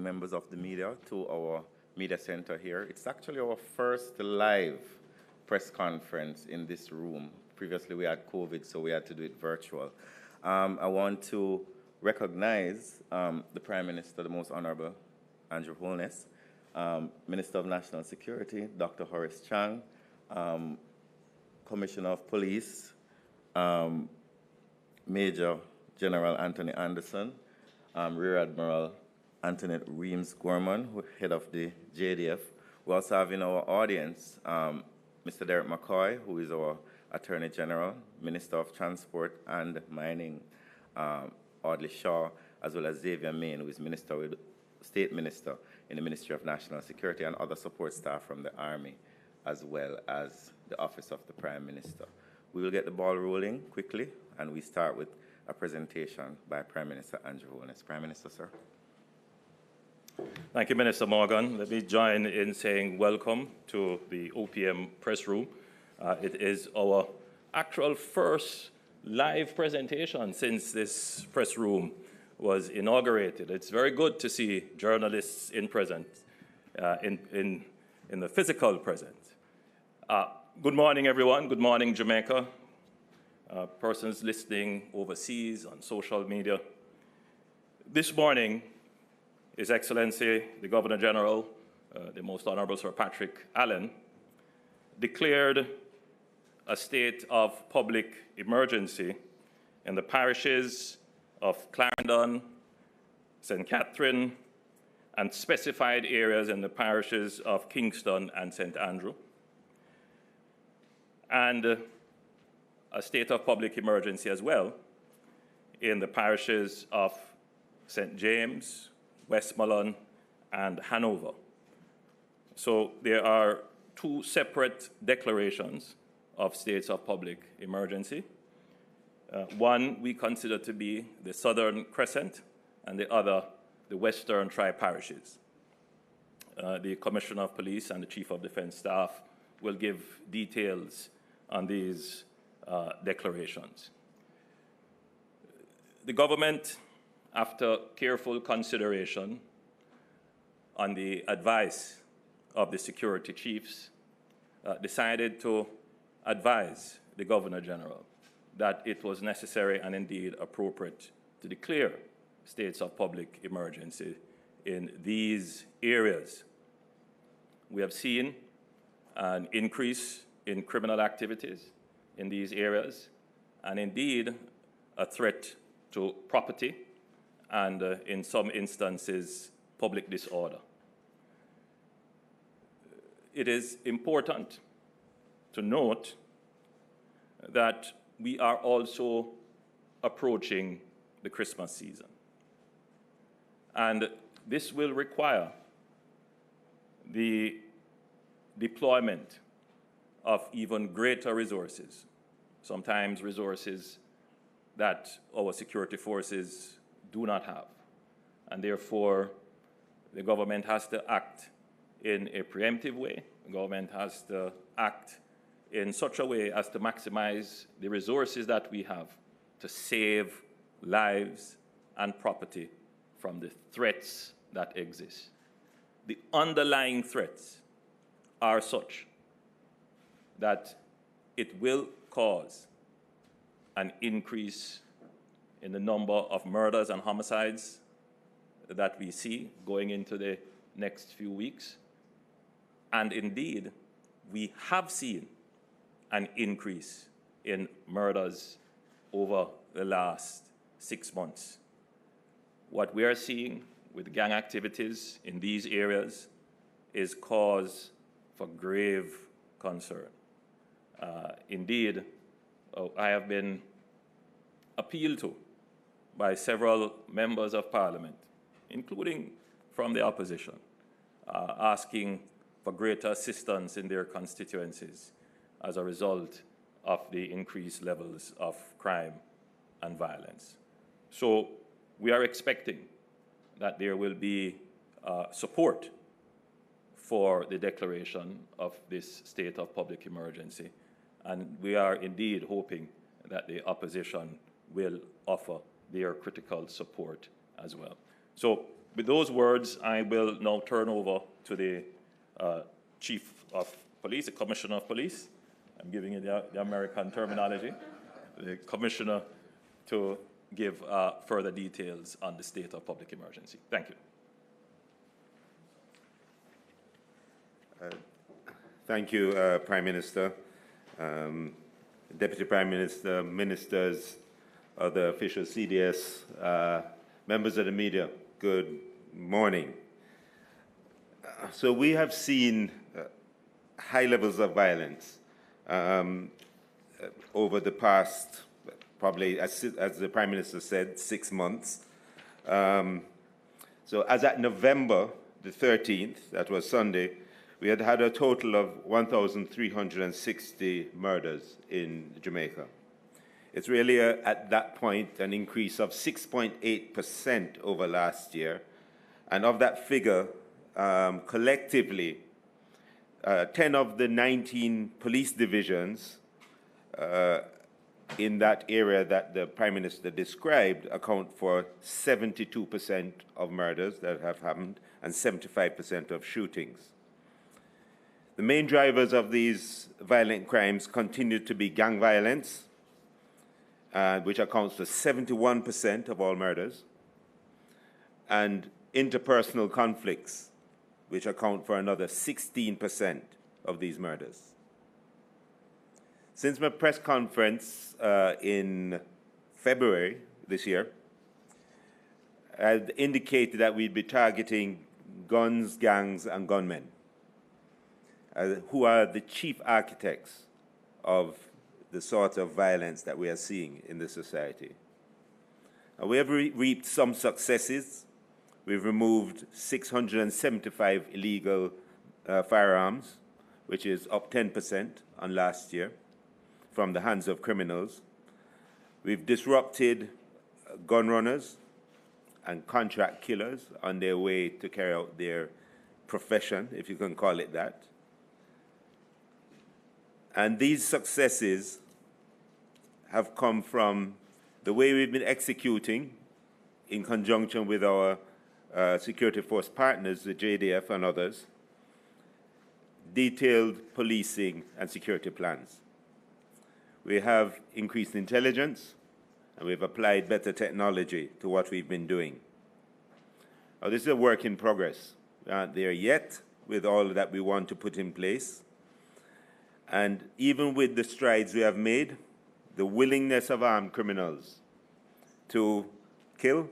members of the media to our media center here. It's actually our first live press conference in this room. Previously we had COVID, so we had to do it virtual. I want to recognize the Prime Minister, the Most Honorable Andrew Holness, Minister of National Security, Dr. Horace Chang, Commissioner of Police, Major General Anthony Anderson, Rear Admiral Antoinette Reams-Gorman, head of the JDF. We also have in our audience Mr. Derek McCoy, who is our Attorney General, Minister of Transport and Mining, Audley Shaw, as well as Xavier Main, who is State Minister in the Ministry of National Security, and other support staff from the Army, as well as the Office of the Prime Minister. We will get the ball rolling quickly, and we start with a presentation by Prime Minister Andrew Holness. Prime Minister, sir. Thank you, Minister Morgan. Let me join in saying welcome to the OPM press room. It is our actual first live presentation since this press room was inaugurated. It's very good to see journalists in the physical presence. Good morning, everyone. Good morning, Jamaica. Persons listening overseas on social media. This morning, His Excellency, the Governor General, the Most Honorable Sir Patrick Allen, declared a state of public emergency in the parishes of Clarendon, St. Catherine, and specified areas in the parishes of Kingston and St. Andrew, and a state of public emergency as well in the parishes of St. James, Westmoreland, and Hanover. So there are two separate declarations of states of public emergency. One we consider to be the Southern Crescent, and the other the Western Tri-Parishes. The Commissioner of Police and the Chief of Defense Staff will give details on these declarations. The government, after careful consideration on the advice of the security chiefs, decided to advise the Governor General that it was necessary and indeed appropriate to declare states of public emergency in these areas. We have seen an increase in criminal activities in these areas, and indeed a threat to property and, in some instances, public disorder. It is important to note that we are also approaching the Christmas season. And this will require the deployment of even greater resources, sometimes resources that our security forces do not have. And therefore, the government has to act in a preemptive way. The government has to act in such a way as to maximize the resources that we have to save lives and property from the threats that exist. The underlying threats are such that it will cause an increase in the number of murders and homicides that we see going into the next few weeks. And indeed, we have seen an increase in murders over the last 6 months. What we are seeing with gang activities in these areas is cause for grave concern. Indeed, I have been appealed to by several members of Parliament, including from the opposition, asking for greater assistance in their constituencies as a result of the increased levels of crime and violence. So we are expecting that there will be support for the declaration of this state of public emergency. And we are indeed hoping that the opposition will offer their critical support as well. So With those words, I will now turn over to the Chief of Police, the Commissioner of Police. I'm giving you the American terminology. The Commissioner to give further details on the state of public emergency. Thank you. Thank you, Prime Minister, Deputy Prime Minister, ministers, other officials, CDS, members of the media, good morning. So we have seen high levels of violence over the past, probably, as the Prime Minister said, 6 months. So as at November the 13th, that was Sunday, we had a total of 1,360 murders in Jamaica. It's really, at that point, an increase of 6.8% over last year. And of that figure, collectively, 10 of the 19 police divisions in that area that the Prime Minister described account for 72% of murders that have happened and 75% of shootings. The main drivers of these violent crimes continue to be gang violence, which accounts for 71% of all murders, and interpersonal conflicts, which account for another 16% of these murders. Since my press conference in February this year, I had indicated that we'd be targeting guns, gangs, and gunmen, who are the chief architects of the sort of violence that we are seeing in the society. And we have reaped some successes. We've removed 675 illegal firearms, which is up 10% on last year, from the hands of criminals. We've disrupted gun runners and contract killers on their way to carry out their profession, if you can call it that. And these successes have come from the way we've been executing in conjunction with our security force partners, the JDF and others, detailed policing and security plans. We have increased intelligence, and we've applied better technology to what we've been doing. Now, this is a work in progress. We aren't there yet with all that we want to put in place. And even with the strides we have made, the willingness of armed criminals to kill,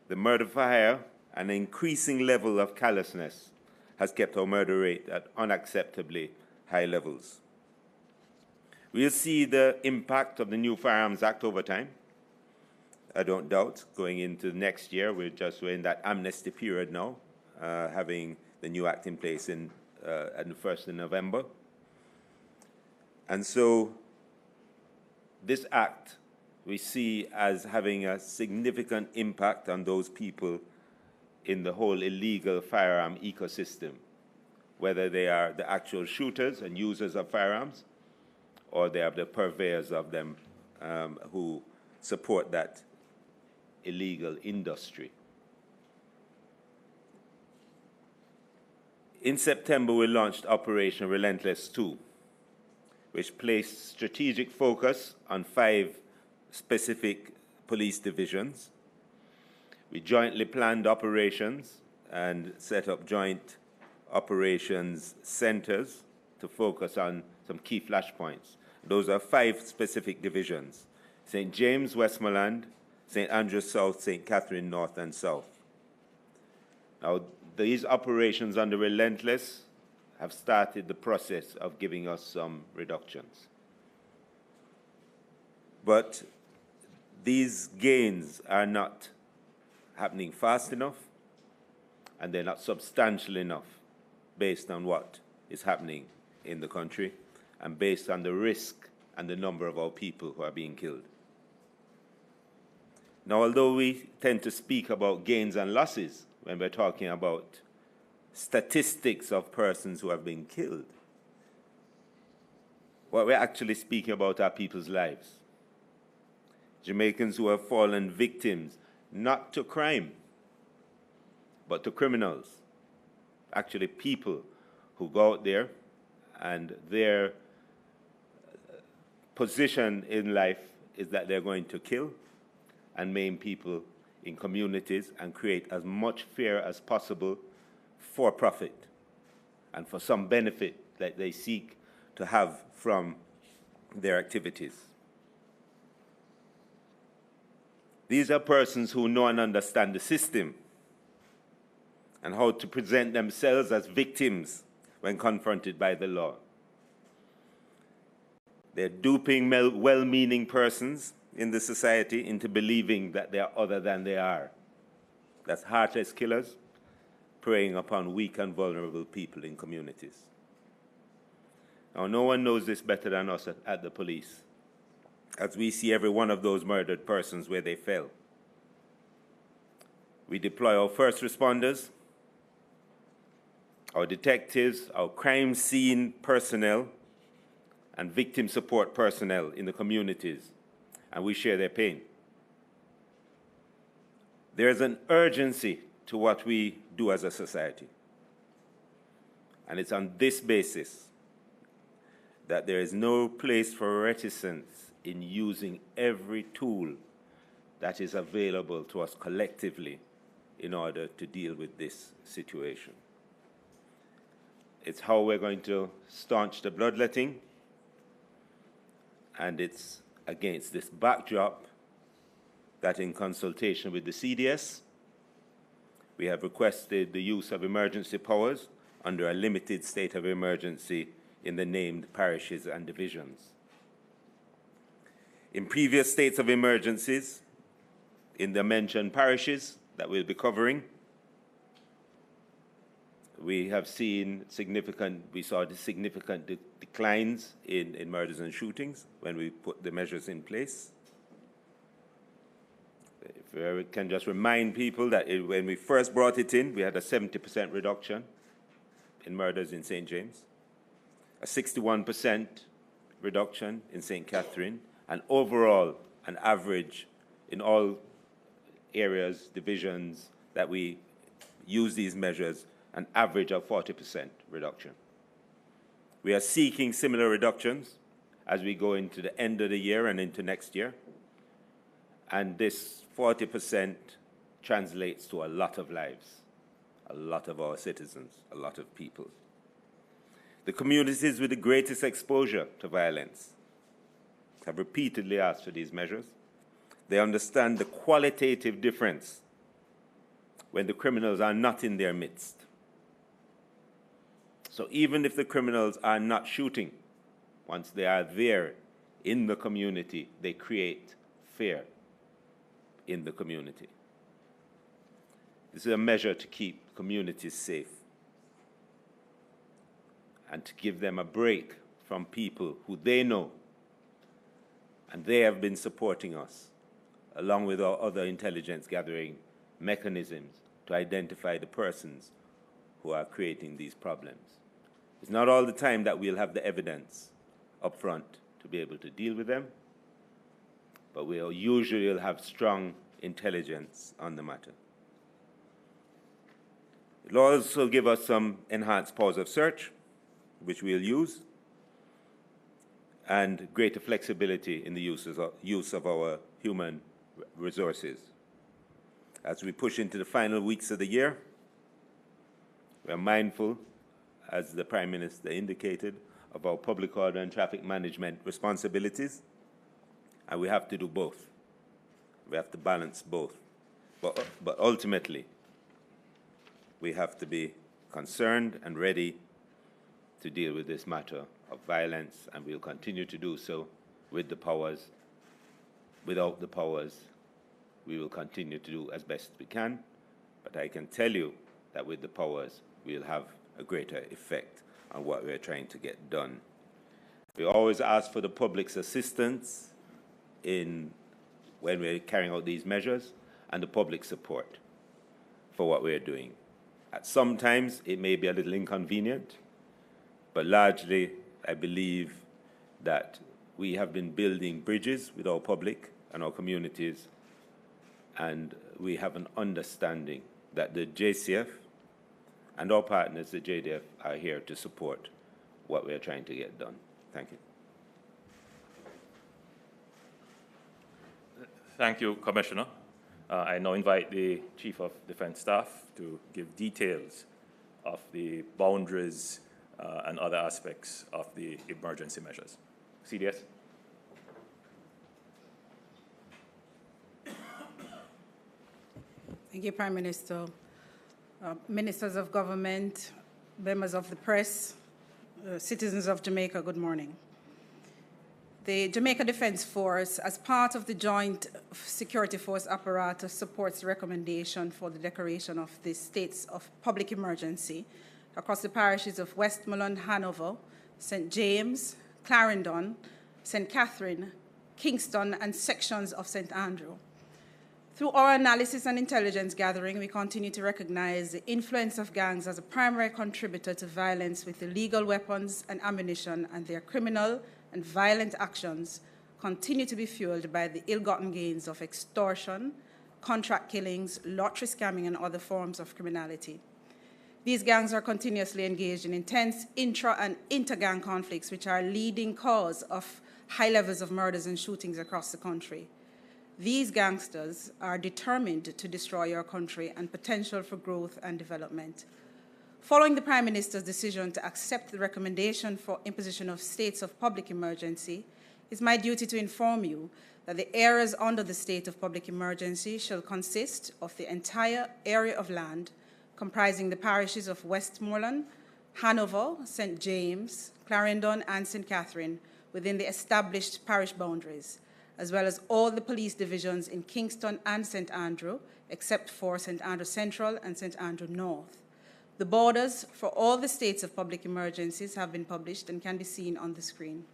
the murder for hire, and an increasing level of callousness has kept our murder rate at unacceptably high levels. We'll see the impact of the new Firearms Act over time. I don't doubt, going into next year, we're in that amnesty period now, having the new act in place on the 1st of November. And so this act we see as having a significant impact on those people in the whole illegal firearm ecosystem, whether they are the actual shooters and users of firearms, or they are the purveyors of them who support that illegal industry. In September, we launched Operation Relentless 2, which placed strategic focus on 5 specific police divisions. We jointly planned operations and set up joint operations centers to focus on some key flashpoints. Those are 5 specific divisions: St. James, Westmoreland, St. Andrews South, St. Catherine North and South. Now, these operations under Relentless have started the process of giving us some reductions. But these gains are not happening fast enough, and they're not substantial enough based on what is happening in the country and based on the risk and the number of our people who are being killed. Now, although we tend to speak about gains and losses when we're talking about statistics of persons who have been killed, what we're actually speaking about are people's lives. Jamaicans who have fallen victims, not to crime, but to criminals, actually people who go out there and their position in life is that they're going to kill and maim people in communities and create as much fear as possible for profit and for some benefit that they seek to have from their activities. These are persons who know and understand the system and how to present themselves as victims when confronted by the law. They're duping well-meaning persons in the society into believing that they are other than they are. That's heartless killers preying upon weak and vulnerable people in communities. Now, no one knows this better than us at the police, as we see every one of those murdered persons where they fell. We deploy our first responders, our detectives, our crime scene personnel, and victim support personnel in the communities, and we share their pain. There's an urgency to what we do as a society, and it's on this basis that there is no place for reticence in using every tool that is available to us collectively in order to deal with this situation. It's how we're going to staunch the bloodletting, and it's against this backdrop that in consultation with the CDS, we have requested the use of emergency powers under a limited state of emergency in the named parishes and divisions. In previous states of emergencies, in the mentioned parishes that we'll be covering, we have seen significant declines in murders and shootings when we put the measures in place. If I can just remind people that when we first brought it in, we had a 70% reduction in murders in St. James, a 61% reduction in St. Catherine, and overall an average in all areas, divisions that we use these measures, an average of 40% reduction. We are seeking similar reductions as we go into the end of the year and into next year. And this 40% translates to a lot of lives, a lot of our citizens, a lot of people. The communities with the greatest exposure to violence have repeatedly asked for these measures. They understand the qualitative difference when the criminals are not in their midst. So even if the criminals are not shooting, once they are there in the community, they create fear in the community. This is a measure to keep communities safe and to give them a break from people who they know, and they have been supporting us, along with our other intelligence gathering mechanisms, to identify the persons who are creating these problems. It's not all the time that we'll have the evidence up front to be able to deal with them, but we'll usually have strong intelligence on the matter. It'll also give us some enhanced powers of search, which we'll use, and greater flexibility in the use of our human resources. As we push into the final weeks of the year, we are mindful, as the Prime Minister indicated, of our public order and traffic management responsibilities, and we have to do both. We have to balance both. But ultimately, we have to be concerned and ready to deal with this matter of violence, and we'll continue to do so with the powers. Without the powers, we will continue to do as best we can, but I can tell you that with the powers, we'll have a greater effect on what we're trying to get done. We always ask for the public's assistance when we're carrying out these measures, and the public support for what we're doing. At sometimes, it may be a little inconvenient, but largely, I believe that we have been building bridges with our public and our communities, and we have an understanding that the JCF and our partners, the JDF, are here to support what we are trying to get done. Thank you. Thank you, Commissioner. I now invite the Chief of Defense Staff to give details of the boundaries and other aspects of the emergency measures. CDS. Thank you, Prime Minister. Ministers of government, members of the press, citizens of Jamaica, good morning. The Jamaica Defense Force, as part of the Joint Security Force apparatus, supports the recommendation for the declaration of the states of public emergency across the parishes of Westmoreland, Hanover, St. James, Clarendon, St. Catherine, Kingston, and sections of St. Andrew. Through our analysis and intelligence gathering, we continue to recognize the influence of gangs as a primary contributor to violence with illegal weapons and ammunition, and their criminal and violent actions continue to be fueled by the ill-gotten gains of extortion, contract killings, lottery scamming, and other forms of criminality. These gangs are continuously engaged in intense intra- and inter-gang conflicts, which are a leading cause of high levels of murders and shootings across the country. These gangsters are determined to destroy our country and potential for growth and development. Following the Prime Minister's decision to accept the recommendation for imposition of states of public emergency, it's my duty to inform you that the areas under the state of public emergency shall consist of the entire area of land comprising the parishes of Westmoreland, Hanover, St. James, Clarendon, and St. Catherine within the established parish boundaries, as well as all the police divisions in Kingston and St. Andrew, except for St. Andrew Central and St. Andrew North. The borders for all the states of public emergencies have been published and can be seen on the screen.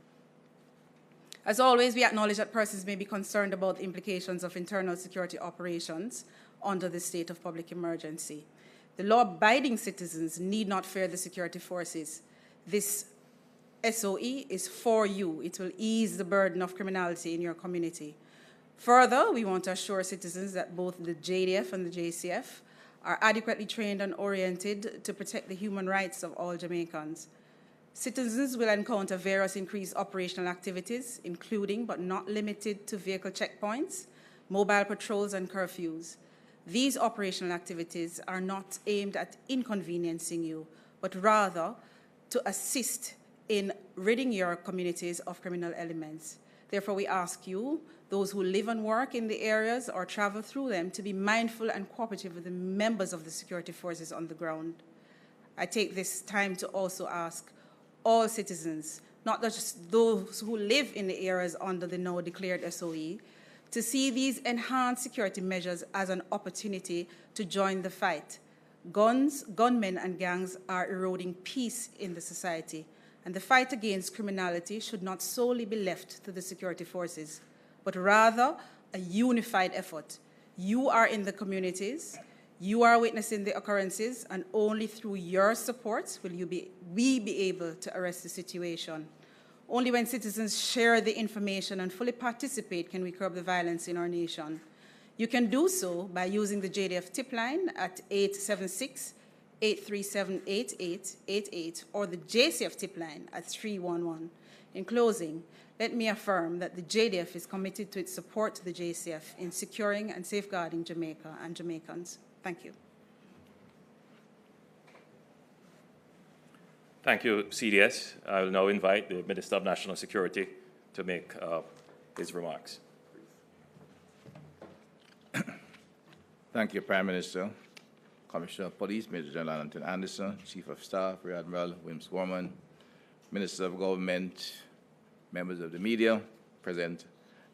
As always, we acknowledge that persons may be concerned about the implications of internal security operations under the state of public emergency. The law-abiding citizens need not fear the security forces. This SOE is for you. It will ease the burden of criminality in your community. Further, we want to assure citizens that both the JDF and the JCF are adequately trained and oriented to protect the human rights of all Jamaicans. Citizens will encounter various increased operational activities, including but not limited to vehicle checkpoints, mobile patrols, and curfews. These operational activities are not aimed at inconveniencing you, but rather to assist in ridding your communities of criminal elements. Therefore, we ask you, those who live and work in the areas or travel through them, to be mindful and cooperative with the members of the security forces on the ground. I take this time to also ask all citizens, not just those who live in the areas under the now declared SOE, to see these enhanced security measures as an opportunity to join the fight. Guns, gunmen, and gangs are eroding peace in the society, and the fight against criminality should not solely be left to the security forces, but rather a unified effort. You are in the communities, you are witnessing the occurrences, and only through your support will we be able to arrest the situation. Only when citizens share the information and fully participate can we curb the violence in our nation. You can do so by using the JDF tip line at 876-837-8888 or the JCF tip line at 311. In closing, let me affirm that the JDF is committed to its support to the JCF in securing and safeguarding Jamaica and Jamaicans. Thank you. Thank you, CDS. I will now invite the Minister of National Security to make his remarks. Thank you, Prime Minister, Commissioner of Police, Major General Anthony Anderson, Chief of Staff, Rear Admiral Williams Gorman, Minister of Government, members of the media, present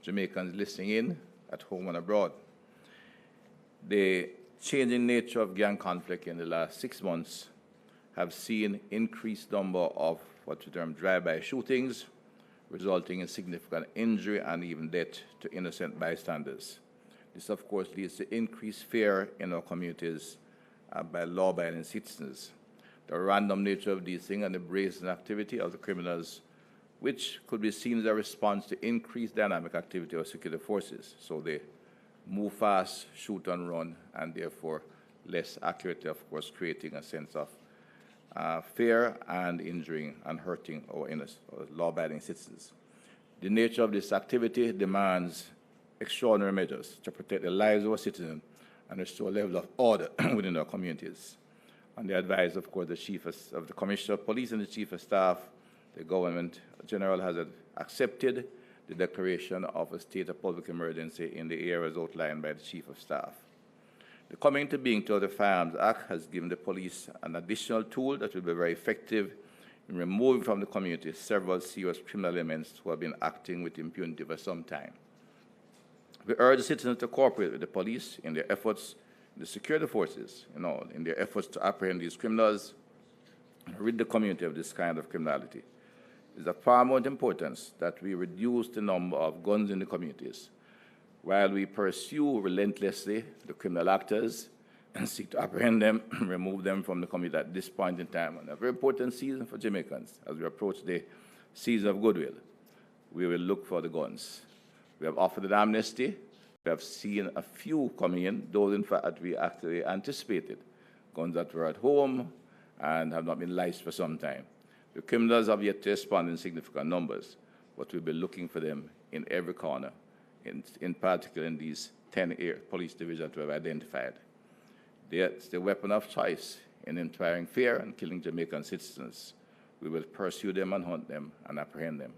Jamaicans listening in at home and abroad. The changing nature of gang conflict in the last 6 months have seen increased number of what we term drive-by shootings, resulting in significant injury and even death to innocent bystanders. This, of course, leads to increased fear in our communities by law-abiding citizens. The random nature of these things and the brazen activity of the criminals, which could be seen as a response to increased dynamic activity of security forces. So they move fast, shoot and run, and therefore less accurately, of course, creating a sense of fear and injuring and hurting our law-abiding citizens. The nature of this activity demands extraordinary measures to protect the lives of our citizens and restore a level of order within our communities. On the advice, of course, of the Commissioner of Police and the Chief of Staff, the Government General has accepted the declaration of a state of public emergency in the areas outlined by the Chief of Staff. The coming into being of the Firearms Act has given the police an additional tool that will be very effective in removing from the community several serious criminal elements who have been acting with impunity for some time. We urge the citizens to cooperate with the police in their efforts, the security forces, in their efforts to apprehend these criminals and rid the community of this kind of criminality. It is of paramount importance that we reduce the number of guns in the communities while we pursue relentlessly the criminal actors and seek to apprehend them and remove them from the community at this point in time. And a very important season for Jamaicans as we approach the season of goodwill. We will look for the guns. We have offered an amnesty. We have seen a few coming in, those in fact that we actually anticipated, guns that were at home and have not been licensed for some time. The criminals have yet to respond in significant numbers, but we'll be looking for them in every corner, in particular in these 10 police divisions we have identified. It's the weapon of choice in inspiring fear and killing Jamaican citizens. We will pursue them and hunt them and apprehend them.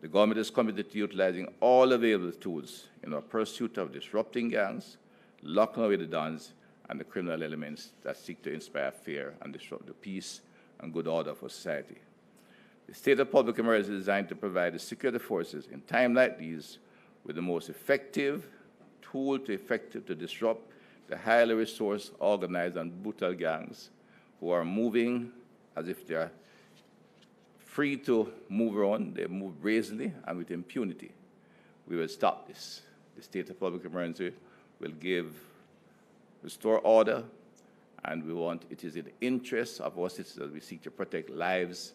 The government is committed to utilizing all available tools in our pursuit of disrupting gangs, locking away the dons, and the criminal elements that seek to inspire fear and disrupt the peace and good order for society. The state of public emergency is designed to provide the security forces in times like these with the most effective tool to disrupt the highly resourced, organized, and brutal gangs who are moving as if they are free to move around. They move brazenly and with impunity. We will stop this. The state of public emergency will restore order, and it is in the interest of our citizens we seek to protect lives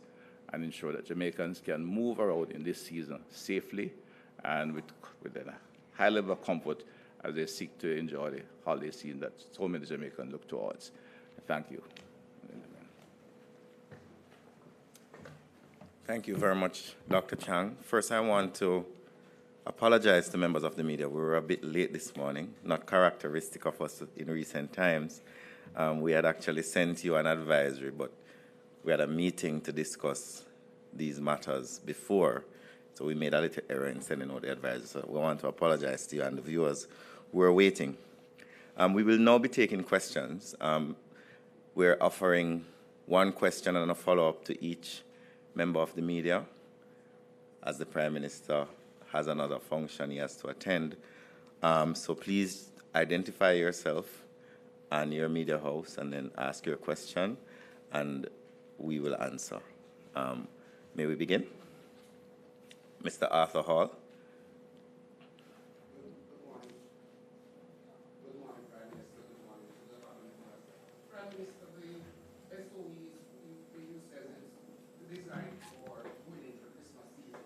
and ensure that Jamaicans can move around in this season safely and with a high level of comfort as they seek to enjoy the holiday season that so many Jamaicans look towards. Thank you. Thank you very much, Dr. Chang. First, I want to apologize to members of the media. We were a bit late this morning, not characteristic of us in recent times. We had actually sent you an advisory, but we had a meeting to discuss these matters before, so we made a little error in sending out the advisory. So we want to apologize to you and the viewers who are waiting. We will now be taking questions. We're offering one question and a follow-up to each member of the media, as the Prime Minister has another function he has to attend. So please identify yourself and your media house and then ask your question, and we will answer. May we begin? Mr. Arthur Hall. Good morning. Good morning, Prime Minister. Good morning to the Cabinet Minister. Prime Minister, the SOEs you said is designed for winning the Christmas season.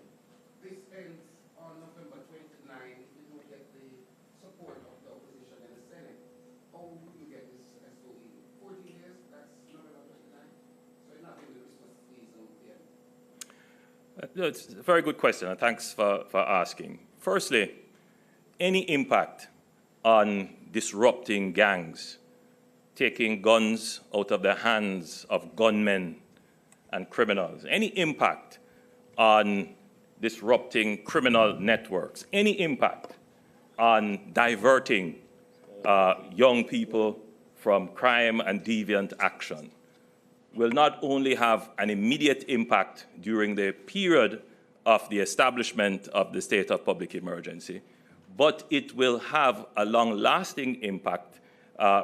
This ends on November 29. If you don't get the support of the opposition in the Senate, how will you get this SOE? 14 years, that's November 29. So you're not in the Christmas season yet. It's a very good question, and thanks for asking. Firstly, any impact on disrupting gangs, taking guns out of the hands of gunmen and criminals, any impact on disrupting criminal networks, any impact on diverting young people from crime and deviant action will not only have an immediate impact during the period of the establishment of the state of public emergency, but it will have a long-lasting impact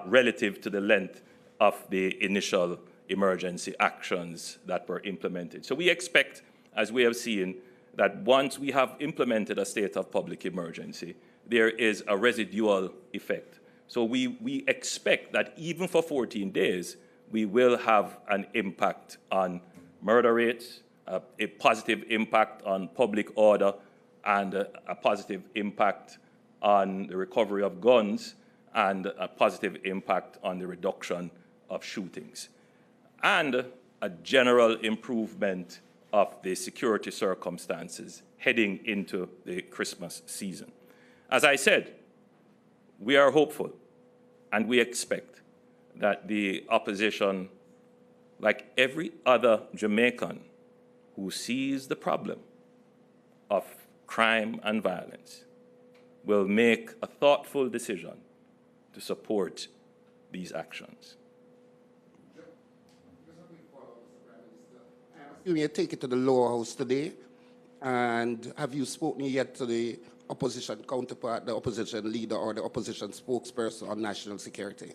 relative to the length of the initial emergency actions that were implemented. So we expect, as we have seen, that once we have implemented a state of public emergency, there is a residual effect. So we expect that even for 14 days, we will have an impact on murder rates, a positive impact on public order, and a positive impact on the recovery of guns, and a positive impact on the reduction of shootings, and a general improvement of the security circumstances heading into the Christmas season. As I said, we are hopeful and we expect that the opposition, like every other Jamaican who sees the problem of crime and violence, will make a thoughtful decision to support these actions. You take it to the lower house today, and have you spoken yet to the opposition counterpart, the opposition leader, or the opposition spokesperson on national security?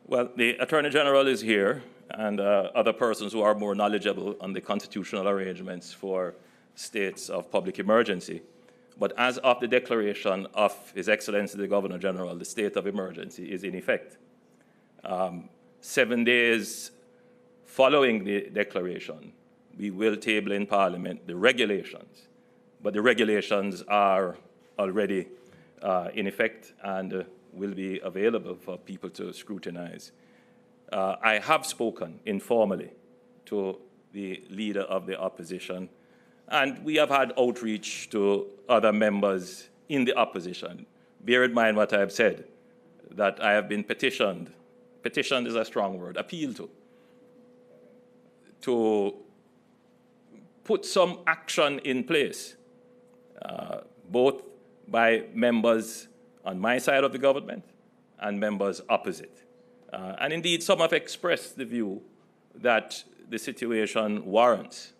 Well, the Attorney General is here, and other persons who are more knowledgeable on the constitutional arrangements for states of public emergency. But as of the declaration of His Excellency the Governor General, the state of emergency is in effect. 7 days following the declaration, we will table in Parliament the regulations, but the regulations are already in effect and will be available for people to scrutinize. I have spoken informally to the leader of the opposition, and we have had outreach to other members in the opposition. Bear in mind what I have said, that I have been petitioned is a strong word, appealed to put some action in place, both by members on my side of the government and members opposite. And indeed, some have expressed the view that the situation warrants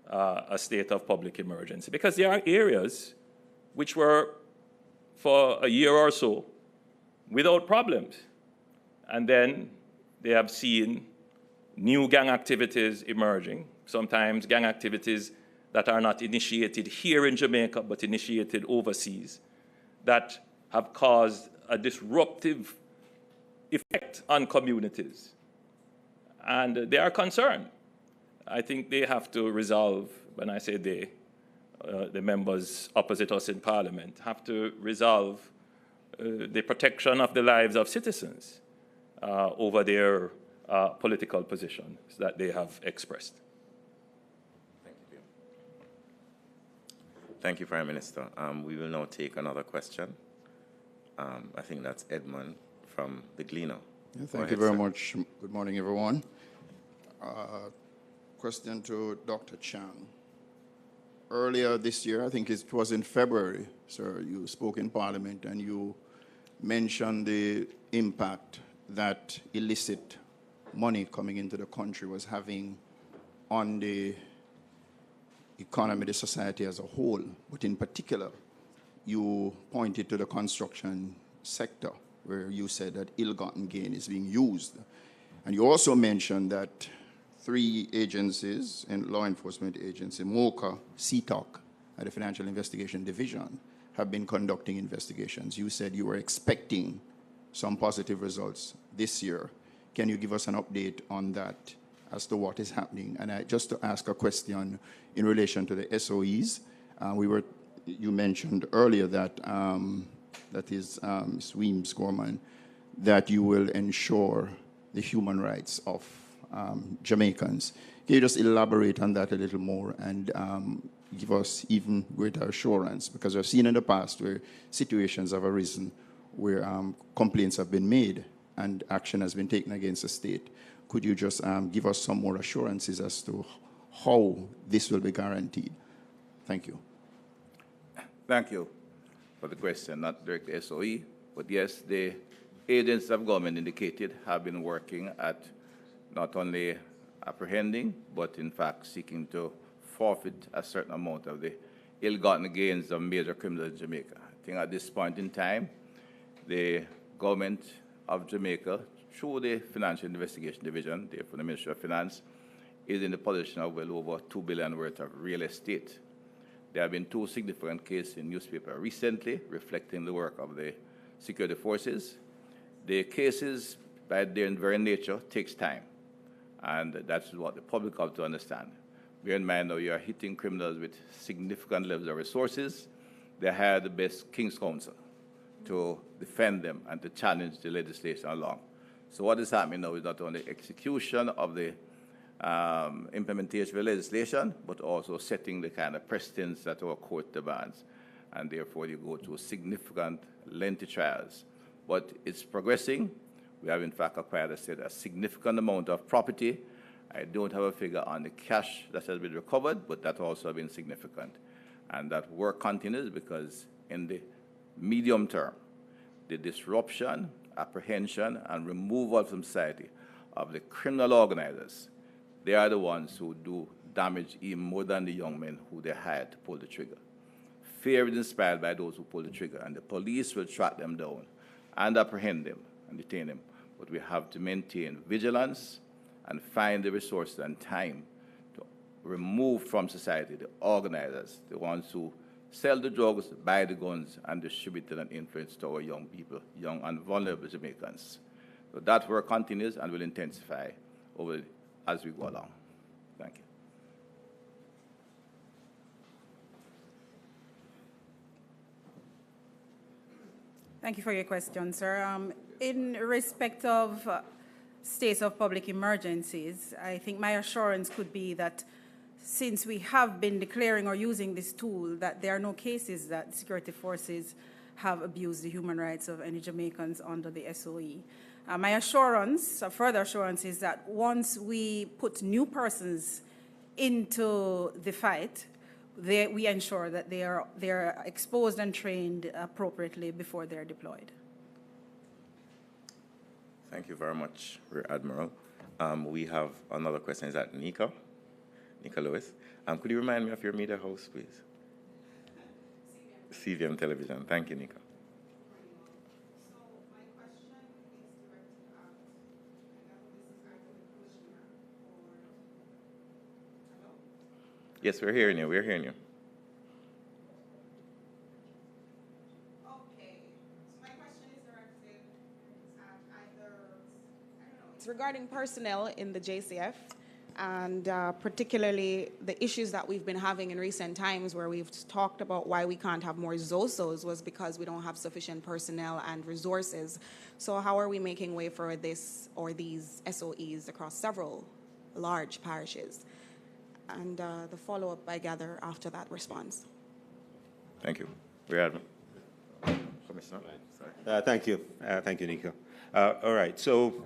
a state of public emergency, because there are areas which were, for a year or so, without problems. And then they have seen new gang activities emerging, sometimes gang activities that are not initiated here in Jamaica, but initiated overseas, that have caused a disruptive effect on communities. And they are concerned. I think they have to resolve, when I say they, the members opposite us in Parliament, have to resolve the protection of the lives of citizens over their political positions that they have expressed. Thank you. Thank you, Prime Minister. We will now take another question. I think that's Edmund from the Gleaner. Yeah, thank you very much. Good morning, everyone. Question to Dr. Chang. Earlier this year, I think it was in February, sir, you spoke in Parliament and you mentioned the impact that illicit money coming into the country was having on the economy, the society as a whole. But in particular, you pointed to the construction sector, where you said that ill-gotten gain is being used. And you also mentioned that 3 agencies and law enforcement agency, MOCA, CTOC, and the Financial Investigation Division, have been conducting investigations. You said you were expecting some positive results this year. Can you give us an update on that as to what is happening? And just to ask a question in relation to the SOEs, you mentioned earlier that that is Ms. Weems Gorman, that you will ensure the human rights of Jamaicans. Can you just elaborate on that a little more and give us even greater assurance? Because I've seen in the past where situations have arisen where complaints have been made and action has been taken against the state. Could you just give us some more assurances as to how this will be guaranteed? Thank you. Thank you for the question, not direct SOE, but yes, the agents of government indicated have been working at not only apprehending, but in fact seeking to forfeit a certain amount of the ill-gotten gains of major criminals in Jamaica. I think at this point in time, the government of Jamaica, through the Financial Investigation Division, therefore the Ministry of Finance, is in the possession of well over $2 billion worth of real estate. There have been 2 significant cases in newspaper recently reflecting the work of the security forces. The cases, by their very nature, takes time, and that's what the public have to understand. Bear in mind now you are hitting criminals with significant levels of resources. They hire the best King's Counsel. to defend them and to challenge the legislation along. So what is happening now is not only execution of the implementation of the legislation, but also setting the kind of precedents that our court demands. And therefore, you go through significant, lengthy trials. But it's progressing. We have, in fact, acquired, as I said, a significant amount of property. I don't have a figure on the cash that has been recovered, but that also has been significant. And that work continues because in the medium term, the disruption, apprehension, and removal from society of the criminal organizers, they are the ones who do damage even more than the young men who they hired to pull the trigger. Fear is inspired by those who pull the trigger, and the police will track them down and apprehend them and detain them. But we have to maintain vigilance and find the resources and time to remove from society the organizers, the ones who sell the drugs, buy the guns, and distribute it and influence to our young people, young and vulnerable Jamaicans. So that work continues and will intensify as we go along. Thank you. Thank you for your question, sir. In respect of states of public emergencies, I think my assurance could be that since we have been declaring or using this tool, that there are no cases that security forces have abused the human rights of any Jamaicans under the SOE. My assurance, further assurance, is that once we put new persons into the fight, we ensure that they are exposed and trained appropriately before they're deployed. Thank you very much, Rear Admiral. We have another question. Is that Nika Lewis? Could you remind me of your media house, please? CVM Television. Thank you, Nika. So my question is directed at, hello? Yes, we're hearing you. We're hearing you. Okay. So my question is directed at either, I don't know, it's regarding personnel in the JCF, and particularly the issues that we've been having in recent times where we've talked about why we can't have more ZOSOs was because we don't have sufficient personnel and resources. So how are we making way for this or these SOEs across several large parishes? And the follow-up, I gather, after that response. Thank you. Rear Admiral. Commissioner. Sorry. Thank you. Thank you, Nico. All right. So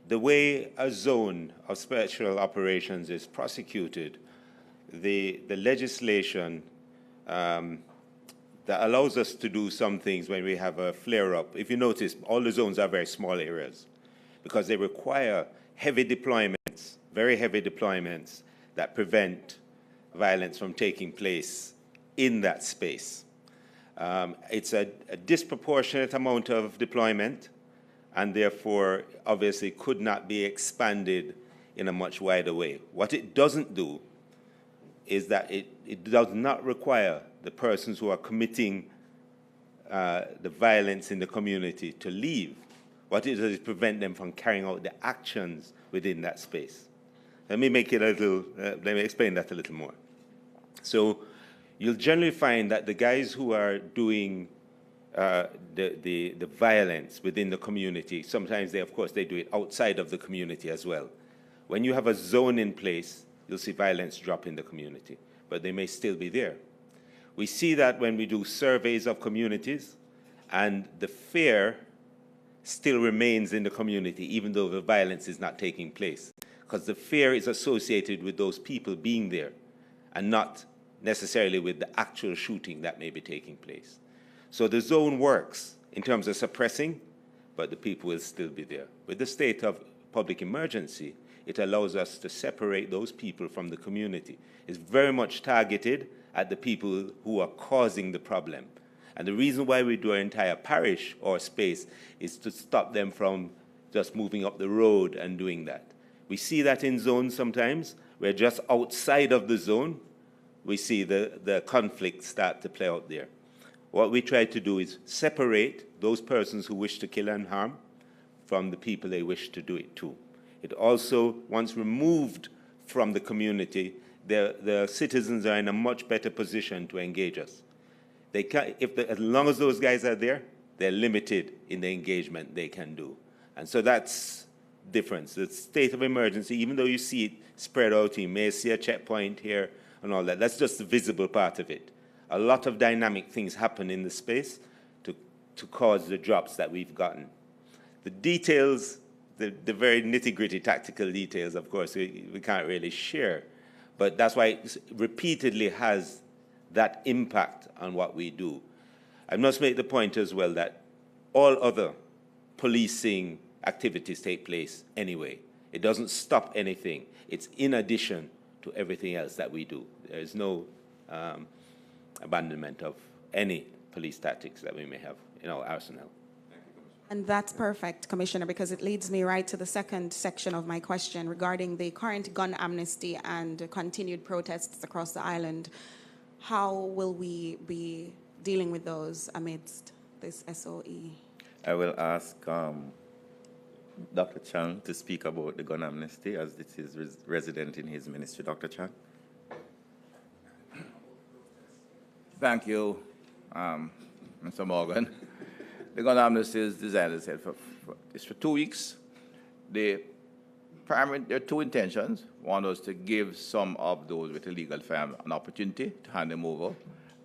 the way a zone of special operations is prosecuted, the legislation that allows us to do some things when we have a flare-up. If you notice, all the zones are very small areas because they require heavy deployments, very heavy deployments that prevent violence from taking place in that space. It's a disproportionate amount of deployment, and therefore obviously could not be expanded in a much wider way. What it doesn't do is that it does not require the persons who are committing the violence in the community to leave. What it does is prevent them from carrying out the actions within that space. Let me explain that a little more. So you'll generally find that the guys who are doing the violence within the community, sometimes they do it outside of the community as well. When you have a zone in place, you'll see violence drop in the community, but they may still be there. We see that when we do surveys of communities, and the fear still remains in the community, even though the violence is not taking place, because the fear is associated with those people being there and not necessarily with the actual shooting that may be taking place. So the zone works in terms of suppressing, but the people will still be there. With the state of public emergency, it allows us to separate those people from the community. It's very much targeted at the people who are causing the problem. And the reason why we do an entire parish or space is to stop them from just moving up the road and doing that. We see that in zones sometimes, where just outside of the zone, we see the conflict start to play out there. What we try to do is separate those persons who wish to kill and harm from the people they wish to do it to. It also, once removed from the community, the citizens are in a much better position to engage us. They can, as long as those guys are there, they're limited in the engagement they can do. And so that's difference. The state of emergency, even though you see it spread out, you may see a checkpoint here and all that. That's just the visible part of it. A lot of dynamic things happen in the space to cause the drops that we've gotten. The details, the very nitty-gritty tactical details, of course, we can't really share. But that's why it repeatedly has that impact on what we do. I must make the point as well that all other policing activities take place anyway. It doesn't stop anything. It's in addition to everything else that we do. There is no abandonment of any police tactics that we may have in our arsenal. And that's perfect, Commissioner, because it leads me right to the second section of my question regarding the current gun amnesty and continued protests across the island. How will we be dealing with those amidst this SOE? I will ask Dr. Chang to speak about the gun amnesty, as this is resident in his ministry. Dr. Chang. Thank you, Mr. Morgan. The gun amnesty is designed, as I said, it's for 2 weeks. There are two intentions. One was to give some of those with illegal firearms an opportunity to hand them over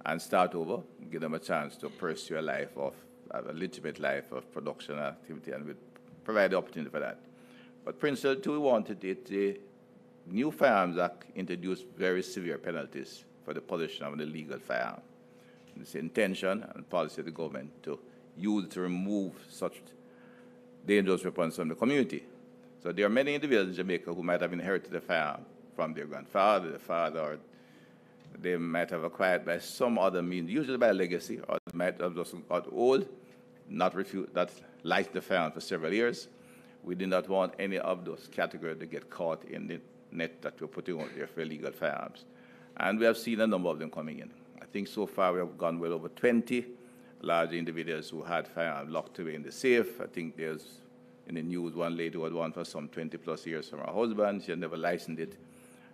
and start over, give them a chance to pursue a legitimate life of production activity, and we provide the opportunity for that. But principally, too, we wanted it, the new Firearms Act introduced very severe penalties for the possession of an illegal firearm. It's the intention and policy of the government to use to remove such dangerous weapons from the community. So there are many individuals in Jamaica who might have inherited a firearm from their grandfather, their father, or they might have acquired by some other means, usually by legacy, or they might have just got old, not liked the firearm for several years. We did not want any of those categories to get caught in the net that we're putting out there for illegal firearms. And we have seen a number of them coming in. I think so far we have gone well over 20 large individuals who had firearms locked away in the safe. I think there's in the news one lady who had one for some 20-plus years from her husband. She had never licensed it.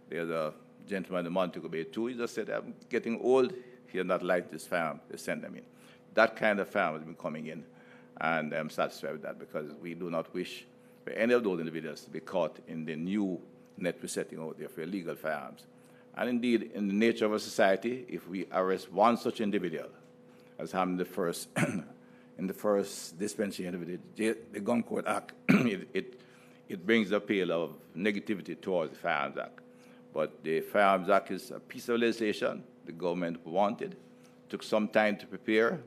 There's a gentleman in Montego Bay, too. He just said, I'm getting old. He had not liked this firearm. They sent them in. That kind of firearm has been coming in, and I'm satisfied with that because we do not wish for any of those individuals to be caught in the new net we're setting out there for illegal firearms. And indeed, in the nature of a society, if we arrest one such individual, as happened in the first dispensation of the Gun Court Act, it brings a pale of negativity towards the Firearms Act. But the Firearms Act is a piece of legislation the government wanted. It took some time to prepare,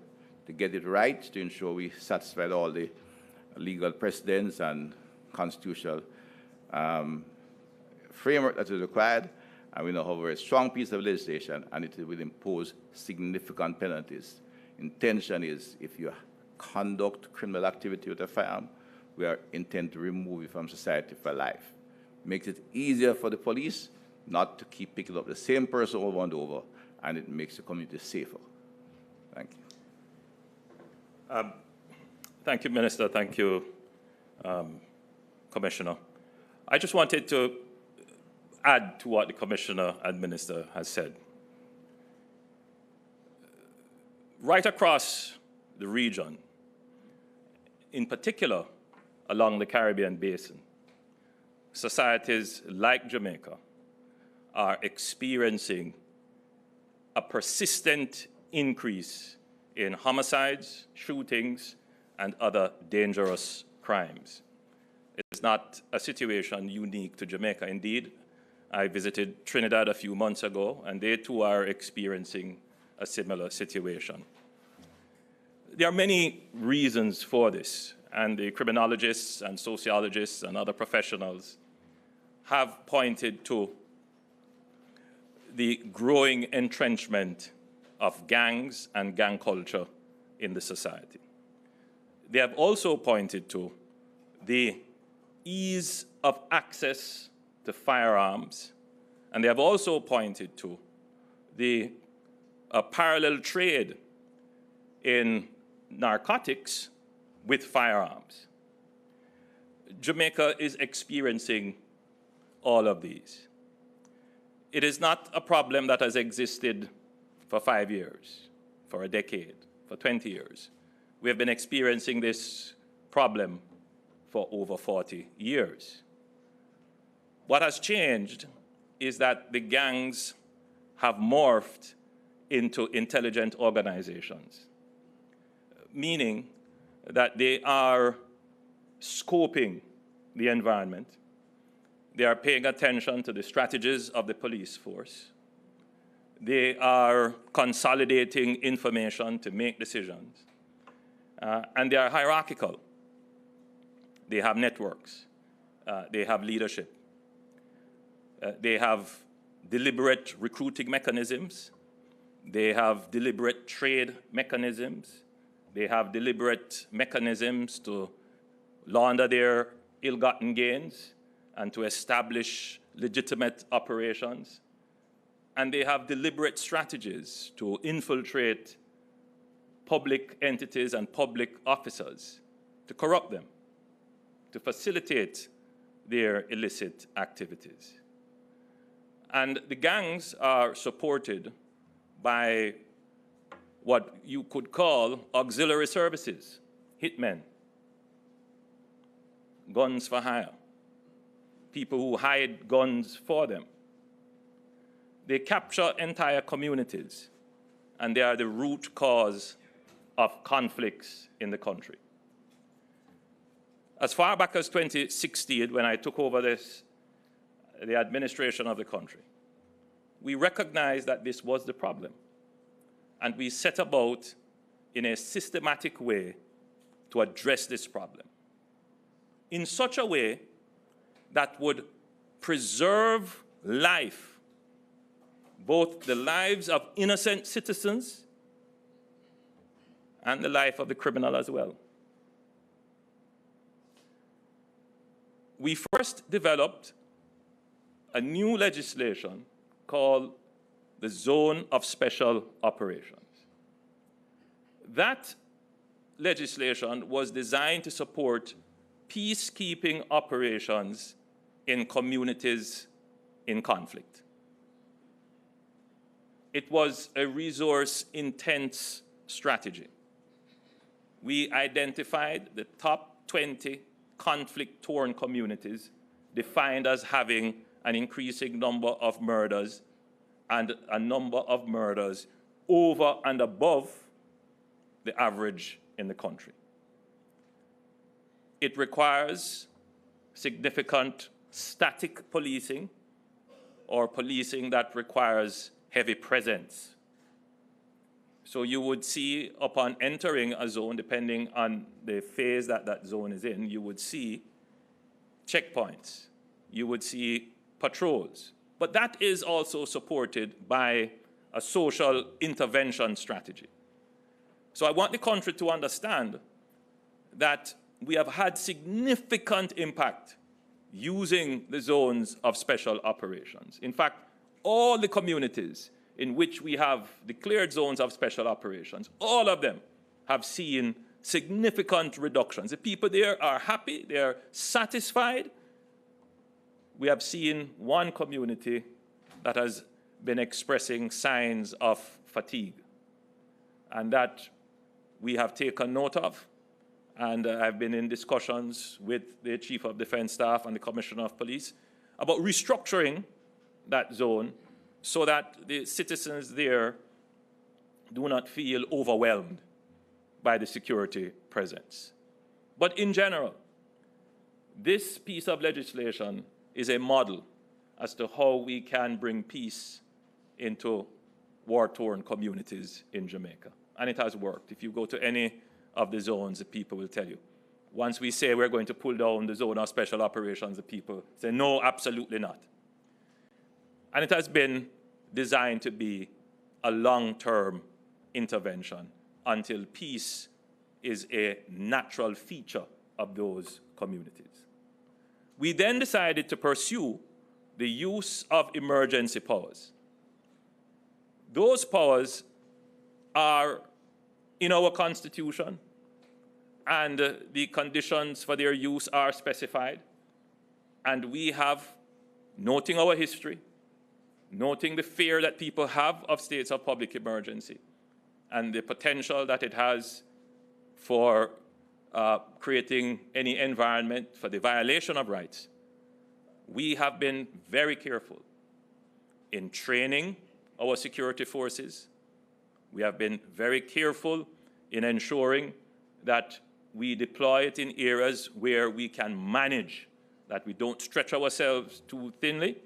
to get it right, to ensure we satisfied all the legal precedents and constitutional framework that is required. And we now have a very strong piece of legislation, and it will impose significant penalties. Intention is if you conduct criminal activity with a firearm, we are intent to remove you from society for life. Makes it easier for the police not to keep picking up the same person over and over, and it makes the community safer. Thank you. Thank you, Minister. Thank you, Commissioner. I just wanted to add to what the Commissioner and Minister has said. Right across the region, in particular along the Caribbean basin, societies like Jamaica are experiencing a persistent increase in homicides, shootings, and other dangerous crimes. It's not a situation unique to Jamaica. Indeed, I visited Trinidad a few months ago, and they too are experiencing a similar situation. There are many reasons for this, and the criminologists and sociologists and other professionals have pointed to the growing entrenchment of gangs and gang culture in the society. They have also pointed to the ease of access to firearms, and they have also pointed to the parallel trade in narcotics with firearms. Jamaica is experiencing all of these. It is not a problem that has existed for 5 years, for a decade, for 20 years. We have been experiencing this problem for over 40 years. What has changed is that the gangs have morphed into intelligent organizations, meaning that they are scoping the environment. They are paying attention to the strategies of the police force. They are consolidating information to make decisions. And they are hierarchical. They have networks. They have leadership. They have deliberate recruiting mechanisms. They have deliberate trade mechanisms. They have deliberate mechanisms to launder their ill-gotten gains and to establish legitimate operations. And they have deliberate strategies to infiltrate public entities and public officers, to corrupt them, to facilitate their illicit activities. And the gangs are supported by what you could call auxiliary services, hitmen, guns for hire, people who hide guns for them. They capture entire communities, and they are the root cause of conflicts in the country. As far back as 2016, when I took over the administration of the country, we recognized that this was the problem, and we set about in a systematic way to address this problem in such a way that would preserve life, both the lives of innocent citizens and the life of the criminal as well. We first developed a new legislation called the Zone of Special Operations. That legislation was designed to support peacekeeping operations in communities in conflict. It was a resource-intense strategy. We identified the top 20 conflict-torn communities defined as having an increasing number of murders and a number of murders over and above the average in the country. It requires significant static policing or policing that requires heavy presence. So you would see upon entering a zone, depending on the phase that that zone is in, you would see checkpoints, you would see patrols. But that is also supported by a social intervention strategy. So I want the country to understand that we have had significant impact using the zones of special operations. In fact, all the communities in which we have declared zones of special operations, all of them have seen significant reductions. The people there are happy, they are satisfied. We have seen one community that has been expressing signs of fatigue, and that we have taken note of. And I've been in discussions with the Chief of Defense Staff and the Commissioner of Police about restructuring that zone so that the citizens there do not feel overwhelmed by the security presence. But in general, this piece of legislation is a model as to how we can bring peace into war-torn communities in Jamaica. And it has worked. If you go to any of the zones, the people will tell you. Once we say we're going to pull down the zone of special operations, the people say, no, absolutely not. And it has been designed to be a long-term intervention until peace is a natural feature of those communities. We then decided to pursue the use of emergency powers. Those powers are in our Constitution, and the conditions for their use are specified. And we have, noting our history, noting the fear that people have of states of public emergency, and the potential that it has for creating any environment for the violation of rights, we have been very careful in training our security forces. We have been very careful in ensuring that we deploy it in areas where we can manage, that we don't stretch ourselves too thinly,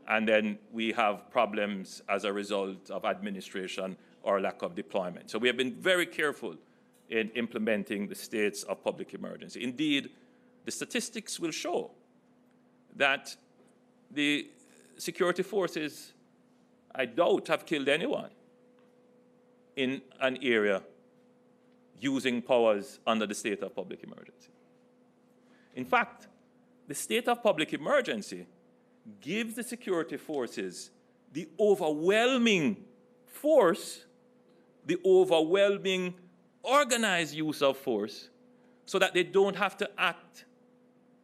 and then we have problems as a result of administration or lack of deployment. So we have been very careful in implementing the states of public emergency. Indeed, the statistics will show that the security forces, I doubt, have killed anyone in an area using powers under the state of public emergency. In fact, the state of public emergency gives the security forces the overwhelming force, the overwhelming organized use of force, so that they don't have to act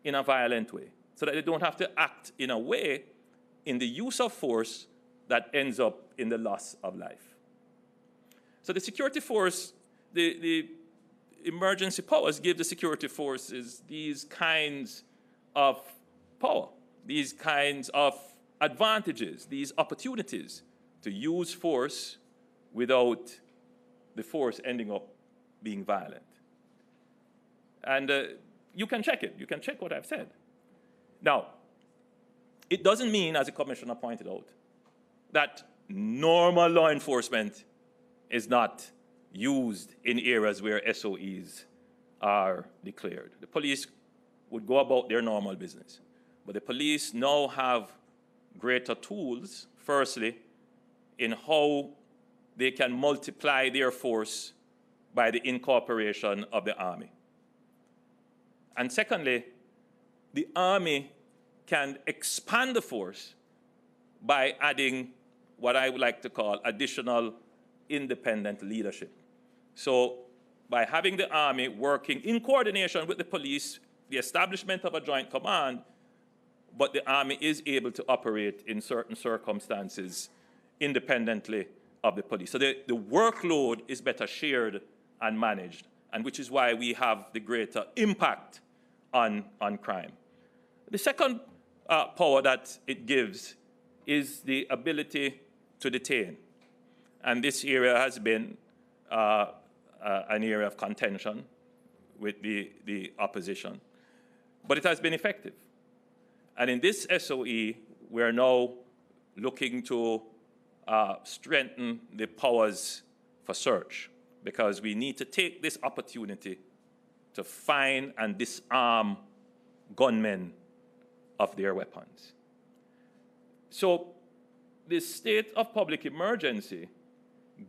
in a violent way, so that they don't have to act in a way in the use of force that ends up in the loss of life. So the security force, the emergency powers give the security forces these kinds of power, these kinds of advantages, these opportunities to use force without the force ending up being violent. And you can check it. You can check what I've said. Now, it doesn't mean, as the commissioner pointed out, that normal law enforcement is not used in areas where SOEs are declared. The police would go about their normal business. But the police now have greater tools, firstly, in how they can multiply their force by the incorporation of the Army. And secondly, the Army can expand the force by adding what I would like to call additional independent leadership. So by having the Army working in coordination with the police, the establishment of a joint command, but the Army is able to operate in certain circumstances independently of the police. So the workload is better shared and managed, and which is why we have the greater impact on crime. The second power that it gives is the ability to detain. And this area has been an area of contention with the opposition. But it has been effective. And in this SOE, we're now looking to strengthen the powers for search, because we need to take this opportunity to find and disarm gunmen of their weapons. So the state of public emergency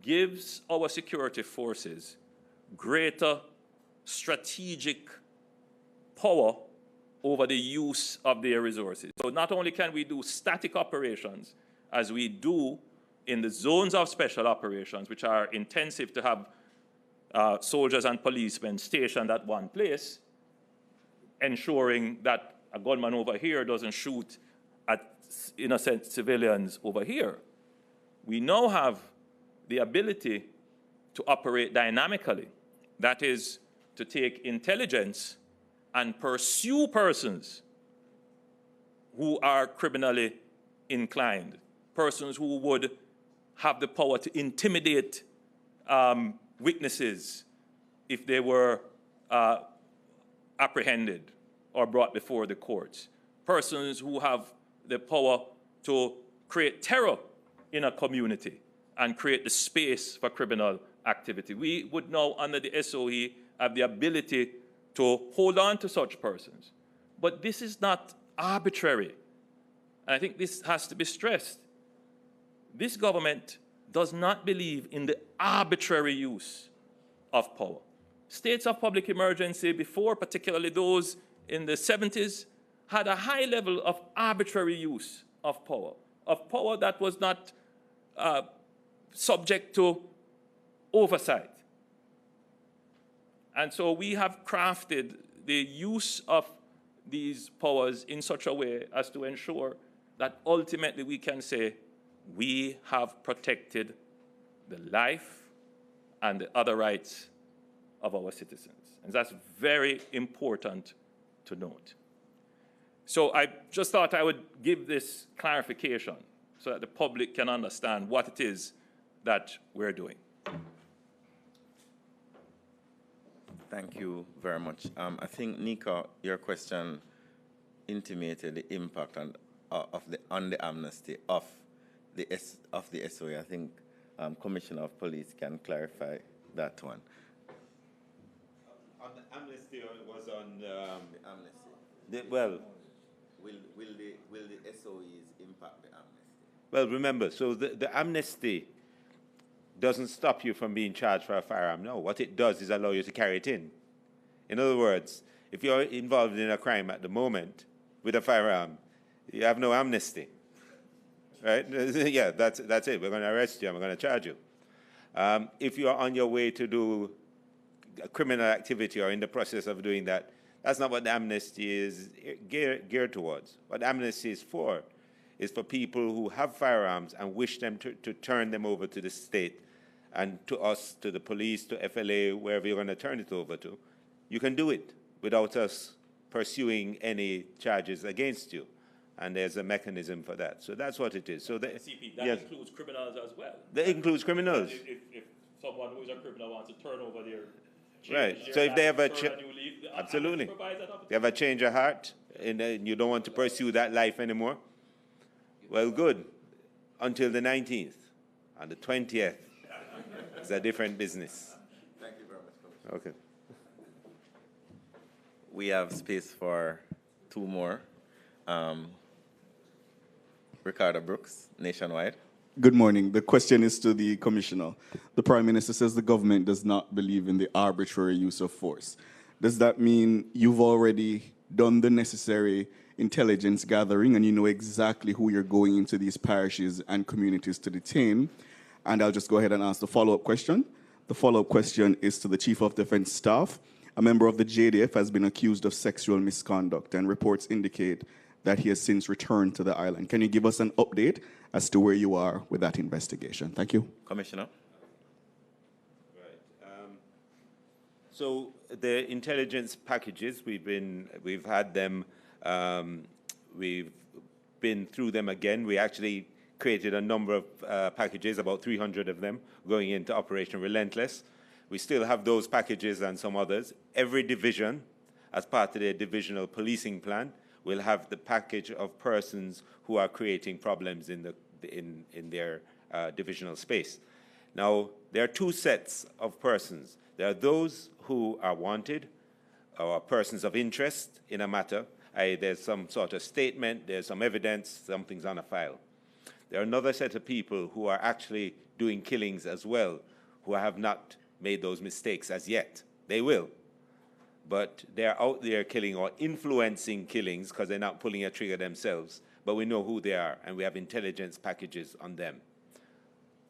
gives our security forces greater strategic power over the use of their resources. So not only can we do static operations, as we do in the zones of special operations, which are intensive to have soldiers and policemen stationed at one place, ensuring that a gunman over here doesn't shoot at innocent civilians over here. We now have the ability to operate dynamically. That is, to take intelligence and pursue persons who are criminally inclined, persons who would have the power to intimidate witnesses if they were apprehended or brought before the courts, persons who have the power to create terror in a community and create the space for criminal activity. We would now, under the SOE, have the ability to hold on to such persons. But this is not arbitrary. And I think this has to be stressed. This government does not believe in the arbitrary use of power. States of public emergency before, particularly those in the 70s, had a high level of arbitrary use of power that was not subject to oversight. And so we have crafted the use of these powers in such a way as to ensure that ultimately we can say we have protected the life and the other rights of our citizens. And that's very important to note. So I just thought I would give this clarification so that the public can understand what it is that we're doing. Thank you very much. I think, Nika, your question intimated the impact on the amnesty of the SOE. I think Commissioner of Police can clarify that one. On the amnesty, it was on The amnesty. well. Will the SOEs impact the amnesty? Well, remember, so the amnesty doesn't stop you from being charged for a firearm. No, what it does is allow you to carry it in. In other words, if you're involved in a crime at the moment with a firearm, you have no amnesty, right? Yeah, that's it. We're going to arrest you and we're going to charge you. If you're on your way to do a criminal activity or in the process of doing that, that's not what the amnesty is geared towards. What amnesty is for people who have firearms and wish them to turn them over to the state and to us, to the police, to FLA, wherever you're going to turn it over to. You can do it without us pursuing any charges against you. And there's a mechanism for that. So that's what it is. So CP, that yes, includes criminals as well. that includes criminals. If someone who is a criminal wants to turn over their Right. So if they have absolutely, they have a change of heart and you don't want to pursue that life anymore, well, good. Until the 19th. On the 20th, it's a different business. Thank you very much, Commissioner. Okay. We have space for two more. Ricardo Brooks, Nationwide. Good morning. The question is to the Commissioner. The Prime Minister says the government does not believe in the arbitrary use of force. Does that mean you've already done the necessary intelligence gathering and you know exactly who you're going into these parishes and communities to detain? And I'll just go ahead and ask the follow-up question. The follow-up question is to the Chief of Defense Staff. A member of the JDF has been accused of sexual misconduct, and reports indicate that he has since returned to the island. Can you give us an update as to where you are with that investigation? Thank you. Commissioner. Right. So the intelligence packages, we've had them, we've been through them again. We actually created a number of packages, about 300 of them, going into Operation Relentless. We still have those packages and some others. Every division, as part of their divisional policing plan, will have the package of persons who are creating problems in their divisional space. Now, there are two sets of persons. There are those who are wanted or persons of interest in a matter. There's some sort of statement, there's some evidence, something's on a file. There are another set of people who are actually doing killings as well, who have not made those mistakes as yet. They will. But they're out there killing or influencing killings because they're not pulling a trigger themselves. But we know who they are, and we have intelligence packages on them.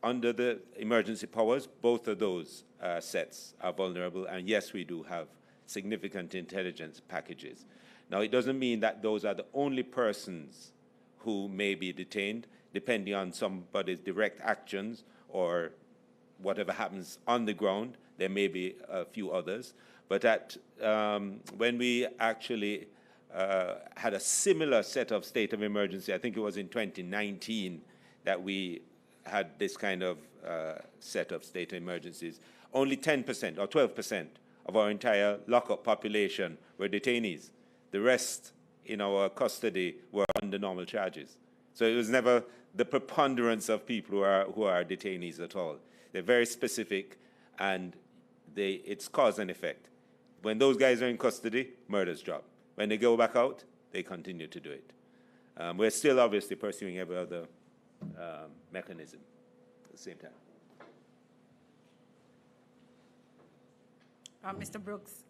Under the emergency powers, both of those sets are vulnerable, and yes, we do have significant intelligence packages. Now, it doesn't mean that those are the only persons who may be detained, depending on somebody's direct actions or whatever happens on the ground. There may be a few others. But when we actually had a similar set of state of emergency, I think it was in 2019 that we had this kind of set of state of emergencies, only 10% or 12% of our entire lockup population were detainees. The rest in our custody were under normal charges. So it was never the preponderance of people who are detainees at all. They're very specific, and it's cause and effect. When those guys are in custody, murders drop. When they go back out, they continue to do it. We're still obviously pursuing every other mechanism at the same time. Mr. Brooks,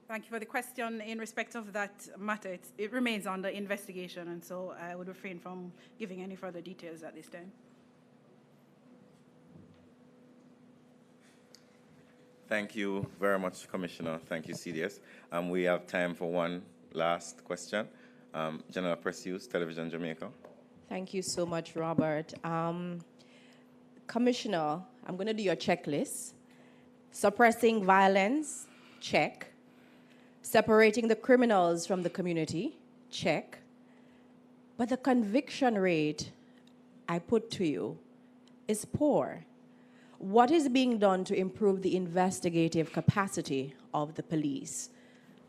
thank you for the question. In respect of that matter, it remains under investigation, and so I would refrain from giving any further details at this time. Thank you very much, Commissioner. Thank you, CDS. We have time for one last question. General Precious, Television Jamaica. Thank you so much, Robert. Commissioner, I'm going to do your checklist. Suppressing violence, check. Separating the criminals from the community, check. But the conviction rate, I put to you, is poor. What is being done to improve the investigative capacity of the police?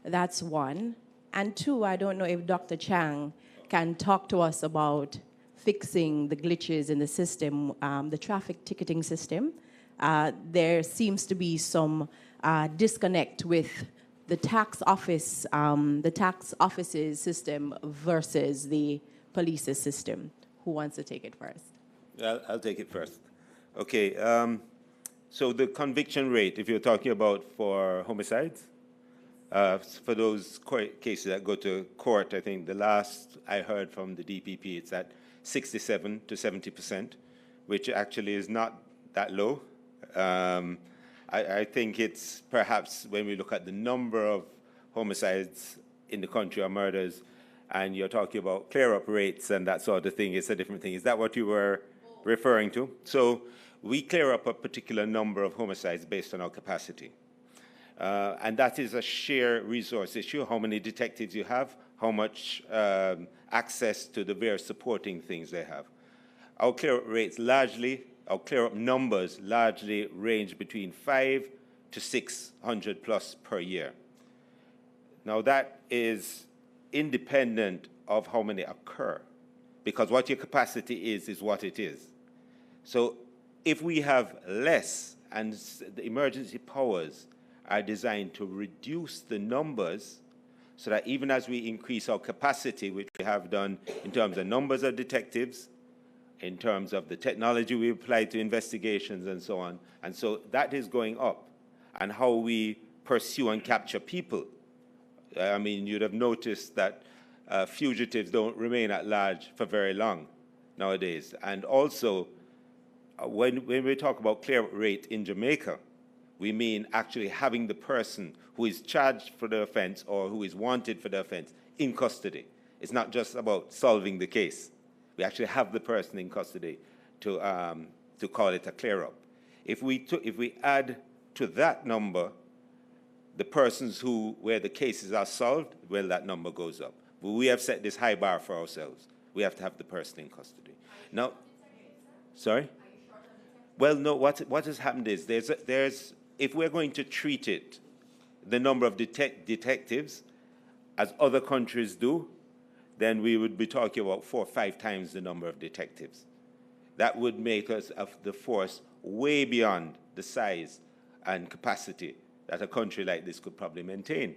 That's one. And two, I don't know if Dr. Chang can talk to us about fixing the glitches in the system, the traffic ticketing system. There seems to be some disconnect with the tax office's system versus the police's system. Who wants to take it first? I'll take it first. Okay, so the conviction rate, if you're talking about for homicides, for those cases that go to court, I think the last I heard from the DPP, it's at 67 to 70%, which actually is not that low. I think it's perhaps when we look at the number of homicides in the country or murders, and you're talking about clear-up rates and that sort of thing, it's a different thing. Is that what you were referring to? So we clear up a particular number of homicides based on our capacity. And that is a sheer resource issue, how many detectives you have, how much access to the various supporting things they have. Our clear-up rates largely, our clear-up numbers largely range between 5 to 600 plus per year. Now that is independent of how many occur, because what your capacity is what it is. So if we have less, and the emergency powers are designed to reduce the numbers so that even as we increase our capacity, which we have done in terms of numbers of detectives, in terms of the technology we apply to investigations and so on, and so that is going up, and how we pursue and capture people. I mean, you'd have noticed that fugitives don't remain at large for very long nowadays. And also, when we talk about clear rate in Jamaica, we mean actually having the person who is charged for the offense or who is wanted for the offense in custody. It's not just about solving the case. We actually have the person in custody to call it a clear-up. If we add to that number the persons where the cases are solved, well, that number goes up. But we have set this high bar for ourselves. We have to have the person in custody. Now, sorry? Well, no, what has happened is if we're going to treat it, the number of detectives, as other countries do, then we would be talking about 4 or 5 times the number of detectives. That would make us of the force way beyond the size and capacity that a country like this could probably maintain.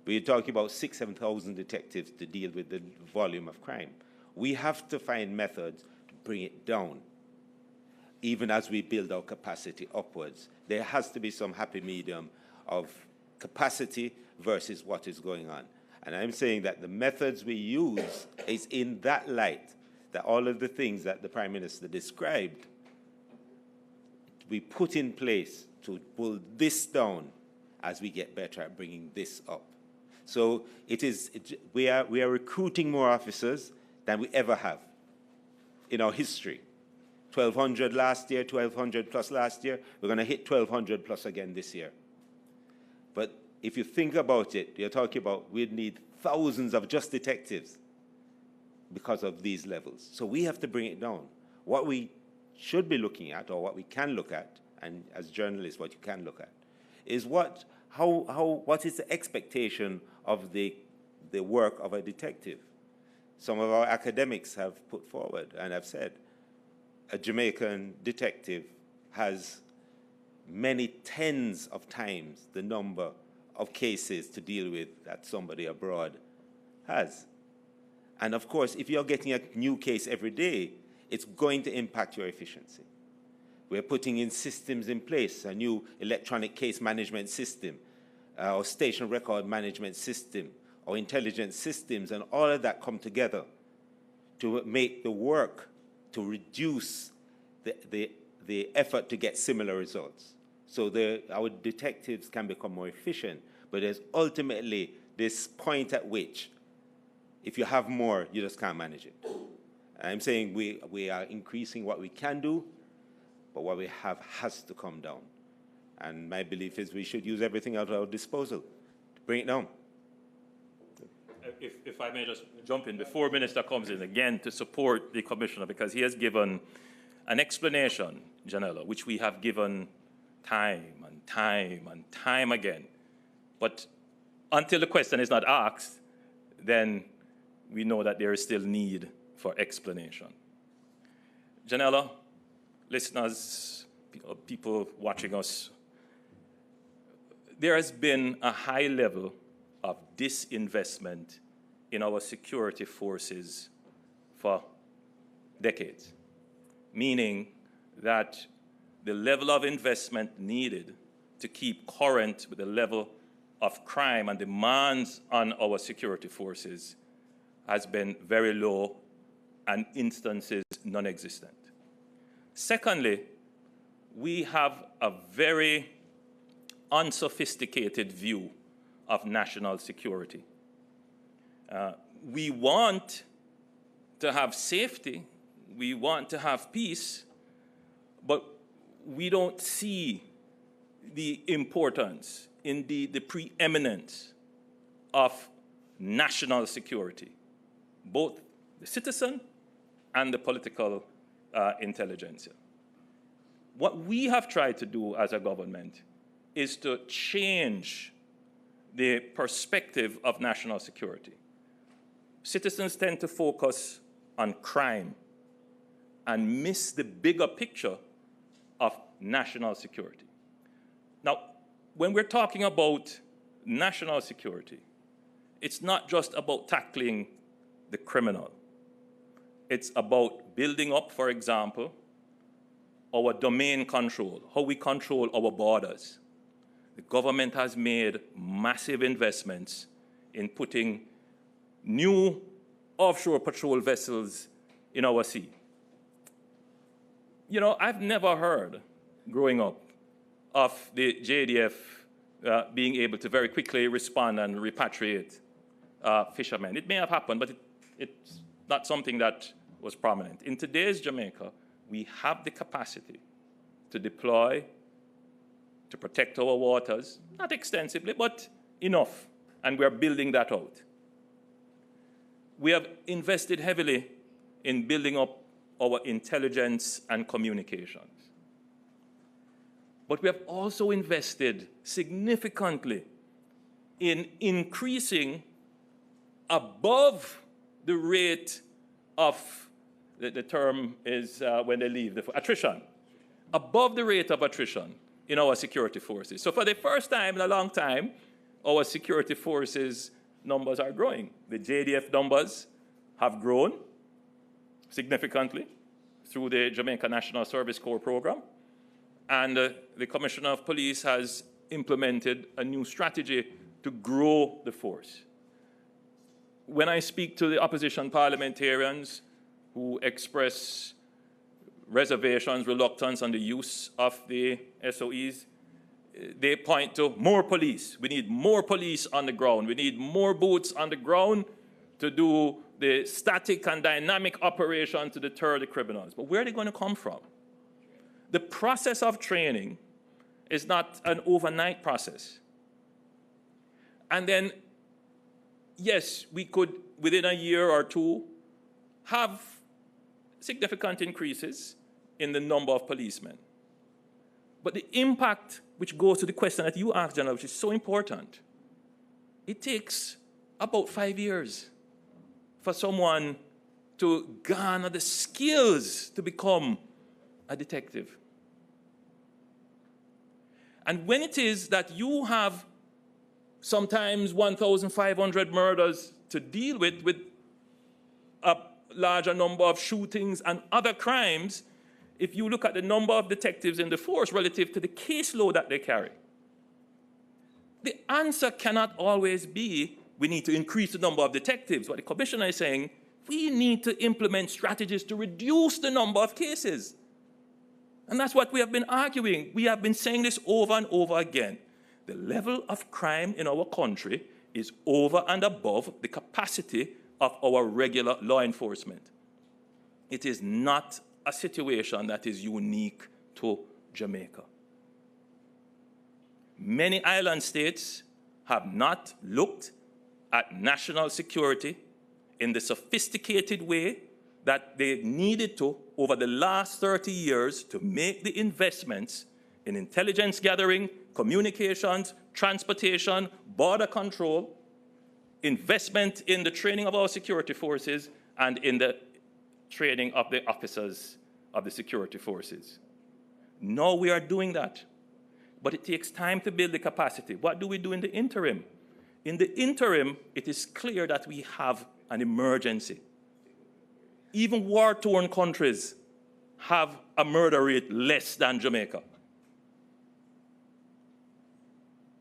We're talking about 6,000 to 7,000 detectives to deal with the volume of crime. We have to find methods to bring it down, even as we build our capacity upwards. There has to be some happy medium of capacity versus what is going on. And I'm saying that the methods we use is in that light, that all of the things that the Prime Minister described, we put in place to pull this down as we get better at bringing this up. So we are recruiting more officers than we ever have in our history. 1,200 last year, 1,200 plus last year. We're going to hit 1,200 plus again this year. But if you think about it, you're talking about we'd need thousands of just detectives because of these levels. So we have to bring it down. What we should be looking at, or what we can look at, and as journalists, what you can look at, is what is the expectation of the work of a detective? Some of our academics have put forward and have said a Jamaican detective has many tens of times the number of cases to deal with that somebody abroad has. And of course, if you're getting a new case every day, it's going to impact your efficiency. We're putting in systems in place, a new electronic case management system, or station record management system, or intelligence systems, and all of that come together to make the work to reduce the effort to get similar results. So our detectives can become more efficient, but there's ultimately this point at which, if you have more, you just can't manage it. I'm saying we are increasing what we can do, but what we have has to come down. And my belief is we should use everything at our disposal to bring it down. If I may just jump in before Minister comes in again to support the Commissioner, because he has given an explanation, Janella, which we have given time and time and time again. But until the question is not asked, then we know that there is still need for explanation. Janella, listeners, people watching us, there has been a high level of disinvestment in our security forces for decades, meaning that the level of investment needed to keep current with the level of crime and demands on our security forces has been very low and instances non-existent. Secondly, we have a very unsophisticated view of national security. We want to have safety, we want to have peace, but we don't see the importance, indeed the preeminence of national security, both the citizen and the political intelligentsia. What we have tried to do as a government is to change the perspective of national security. Citizens tend to focus on crime and miss the bigger picture of national security. Now, when we're talking about national security, it's not just about tackling the criminal. It's about building up, for example, our domain control, how we control our borders. The government has made massive investments in putting new offshore patrol vessels in our sea. You know, I've never heard, growing up, of the JDF being able to very quickly respond and repatriate fishermen. It may have happened, but it's not something that was prominent. In today's Jamaica, we have the capacity to deploy, to protect our waters, not extensively, but enough, and we're building that out. We have invested heavily in building up our intelligence and communications. But we have also invested significantly in increasing above the rate of, the term is when they leave, attrition, above the rate of attrition in our security forces. So for the first time in a long time, our security forces numbers are growing. The JDF numbers have grown significantly through the Jamaica National Service Corps program. And the Commissioner of Police has implemented a new strategy to grow the force. When I speak to the opposition parliamentarians who express reservations, reluctance on the use of the SOEs, they point to more police. We need more police on the ground. We need more boots on the ground to do the static and dynamic operation to deter the criminals. But where are they going to come from? The process of training is not an overnight process. And then, yes, we could, within a year or two, have significant increases in the number of policemen. But the impact, which goes to the question that you asked, General, which is so important, it takes about 5 years for someone to garner the skills to become a detective. And when it is that you have sometimes 1,500 murders to deal with a larger number of shootings and other crimes, if you look at the number of detectives in the force relative to the caseload that they carry, the answer cannot always be, we need to increase the number of detectives. What the Commissioner is saying, we need to implement strategies to reduce the number of cases. And that's what we have been arguing. We have been saying this over and over again. The level of crime in our country is over and above the capacity of our regular law enforcement. It is not a situation that is unique to Jamaica. Many island states have not looked at national security in the sophisticated way that they needed to over the last 30 years to make the investments in intelligence gathering, communications, transportation, border control, investment in the training of our security forces, and in the training of the officers of the security forces. Now we are doing that. But it takes time to build the capacity. What do we do in the interim? In the interim, it is clear that we have an emergency. Even war-torn countries have a murder rate less than Jamaica.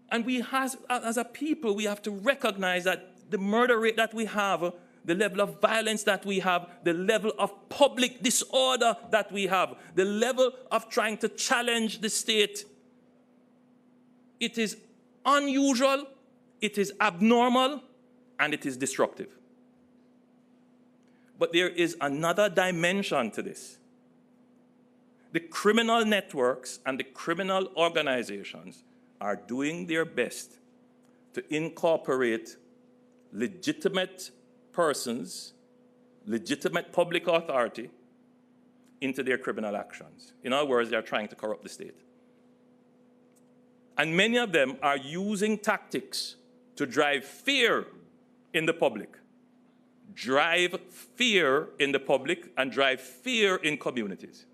And we have, as a people, we have to recognize that the murder rate that we have, the level of violence that we have, the level of public disorder that we have, the level of trying to challenge the state, it is unusual, it is abnormal, and it is destructive. But there is another dimension to this. The criminal networks and the criminal organizations are doing their best to incorporate legitimate persons, legitimate public authority into their criminal actions. In other words, they are trying to corrupt the state. And many of them are using tactics to drive fear in the public. Drive fear in the public and drive fear in communities.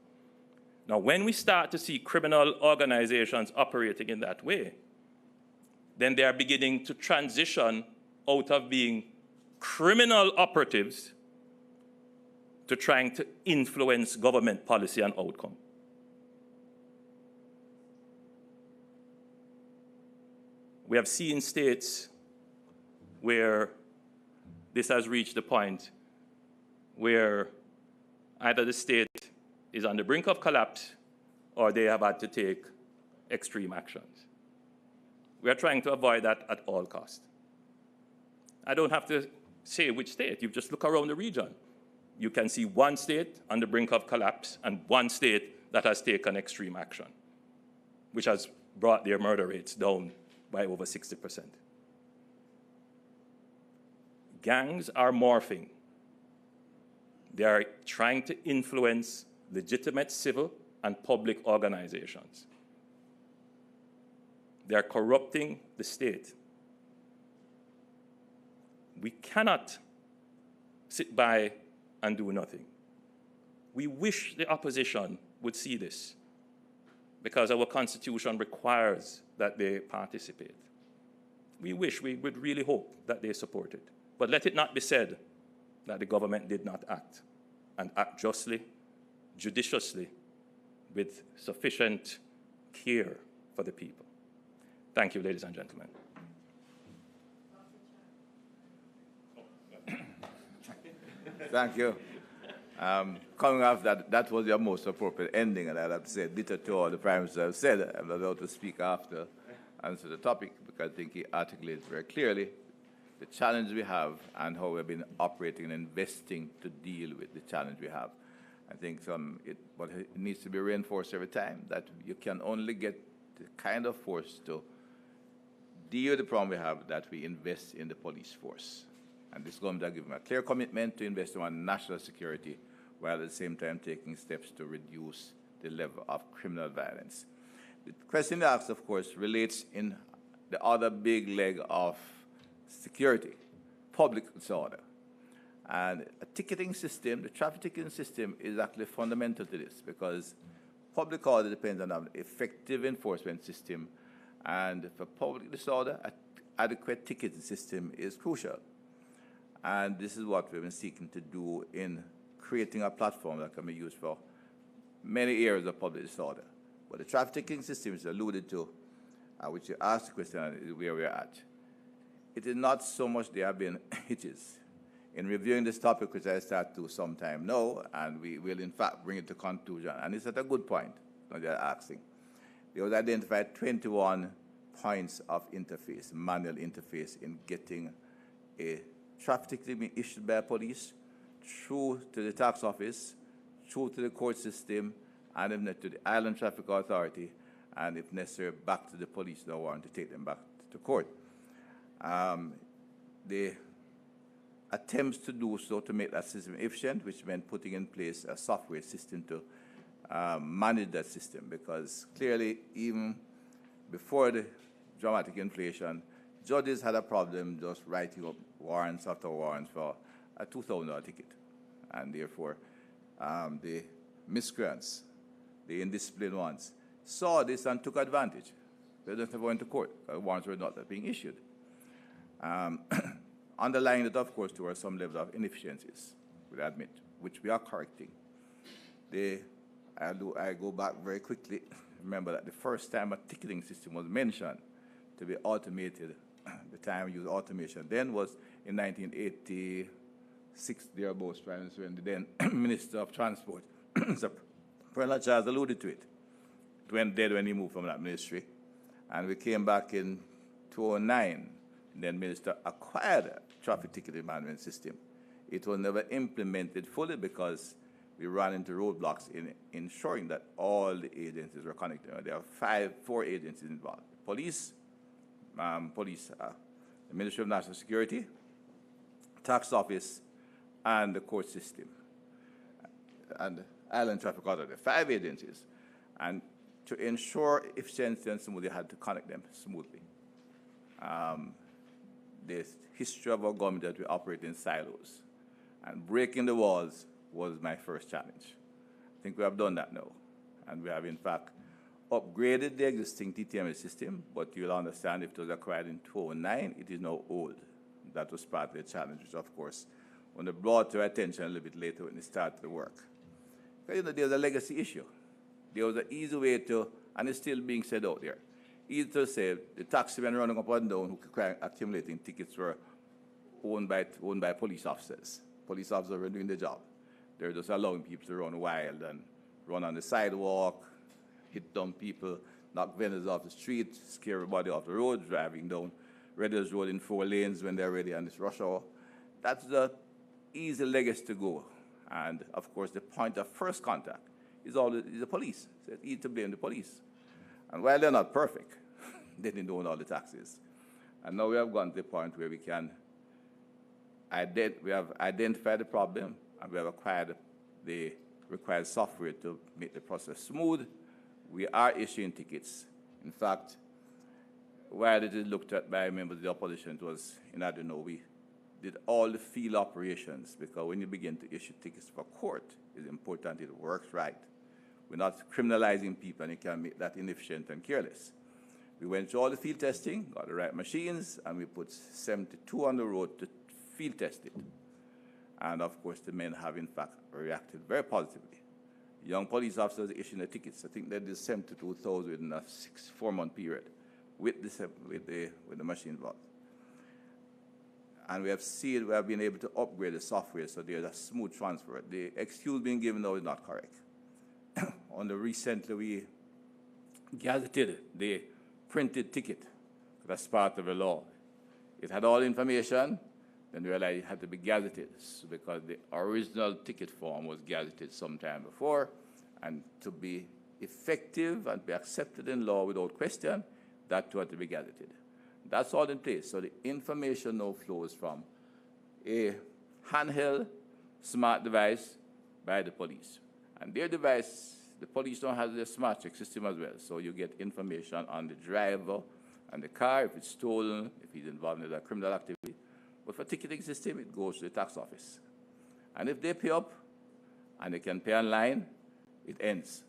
Now, when we start to see criminal organizations operating in that way, then they are beginning to transition out of being criminal operatives to trying to influence government policy and outcome. We have seen states where this has reached the point where either the state is on the brink of collapse or they have had to take extreme actions. We are trying to avoid that at all costs. I don't have to say which state. You just look around the region. You can see one state on the brink of collapse and one state that has taken extreme action, which has brought their murder rates down by over 60%. Gangs are morphing. They are trying to influence legitimate civil and public organizations. They are corrupting the state. We cannot sit by and do nothing. We wish the opposition would see this because our Constitution requires that they participate. We would really hope that they support it. But let it not be said that the government did not act, and act justly, judiciously, with sufficient care for the people. Thank you, ladies and gentlemen. Thank you. Coming off that was your most appropriate ending, and I'd have to say, bitter to all the Prime Minister have said. I'm not allowed to speak after, answer the topic, because I think he articulates very clearly the challenge we have and how we've been operating and investing to deal with the challenge we have. I think but it needs to be reinforced every time that you can only get the kind of force to deal with the problem we have that we invest in the police force. And this government has given a clear commitment to invest in national security while at the same time taking steps to reduce the level of criminal violence. The question you asked, of course, relates in the other big leg of security, public disorder. And a ticketing system, the traffic ticketing system, is actually fundamental to this because public order depends on an effective enforcement system, and for public disorder, an adequate ticketing system is crucial. And this is what we've been seeking to do in creating a platform that can be used for many areas of public disorder. But the traffic ticketing system is alluded to, which you asked the question, is where we're at. It is not so much there have been hitches. In reviewing this topic, which I start to sometime now, and we will in fact bring it to conclusion, and it's at a good point, not just asking. There was identified 21 points of interface, manual interface, in getting a traffic ticket issued by police through to the tax office, through to the court system, and then to the Island Traffic Authority, and if necessary, back to the police without warrant to take them back to court. The attempts to do so to make that system efficient, which meant putting in place a software system to manage that system, because clearly even before the dramatic inflation, judges had a problem just writing up warrants after warrants for a $2,000 ticket. And therefore, the miscreants, the indisciplined ones, saw this and took advantage. They just never went to court. Warrants were not being issued. Underlying it, of course, there were some level of inefficiencies, we admit, which we are correcting. I go back very quickly. Remember that the first time a ticketing system was mentioned to be automated, the time we used automation then was in 1986, thereabouts, when the then Minister of Transport, Sir President Charles, alluded to it. It went dead when he moved from that ministry. And we came back in 2009, and then Minister acquired a traffic ticketing management system. It was never implemented fully because we ran into roadblocks in ensuring that all the agencies were connected. There are four agencies involved: police, the Ministry of National Security, tax office, and the court system, and Island Traffic Authority. 5 agencies. And to ensure efficiency and smoothly, had to connect them smoothly. The history of our government that we operate in silos, and breaking the walls was my first challenge. I think we have done that now, and we have in fact upgraded the existing TTMS system, but you'll understand if it was acquired in 2009, it is now old. That was part of the challenge, which of course, when they brought to our attention a little bit later when they started the work. Because, you know, there's a legacy issue. There was an easy way to, and it's still being said out there, easy to say the taximen running up and down who accumulating tickets were owned by police officers. Police officers were doing the job. They're just allowing people to run wild and run on the sidewalk, hit down people, knock vendors off the street, scare everybody off the road, driving down Redders Road in 4 lanes when they're ready and it's rush hour. That's the easy legacy to go. And of course, the point of first contact is always the police. So it's easy to blame the police. And while they're not perfect, they didn't own all the taxes. And now we have gone to the point where we have identified the problem, and we have acquired the required software to make the process smooth. We are issuing tickets. In fact, while it is looked at by members of the opposition, it was, I don't know, we did all the field operations, because when you begin to issue tickets for court, it's important it works right. We're not criminalizing people, and you can make that inefficient and careless. We went through all the field testing, got the right machines, and we put 72 on the road to field test it. And of course, the men have in fact reacted very positively. Young police officers issuing the tickets. I think they did 72,000 within a 4-month period with the machine involved. And we have been able to upgrade the software so there's a smooth transfer. The excuse being given now is not correct. Recently, we gazetted the printed ticket. That's part of the law. It had all the information, then we realized it had to be gazetted because the original ticket form was gazetted sometime before, and to be effective and be accepted in law without question, that too had to be gazetted. That's all in place. So the information now flows from a handheld smart device by the police. And their device, the police don't have the smart check system as well. So you get information on the driver and the car, if it's stolen, if he's involved in a criminal activity. But for ticketing system, it goes to the tax office. And if they pay up and they can pay online, it ends.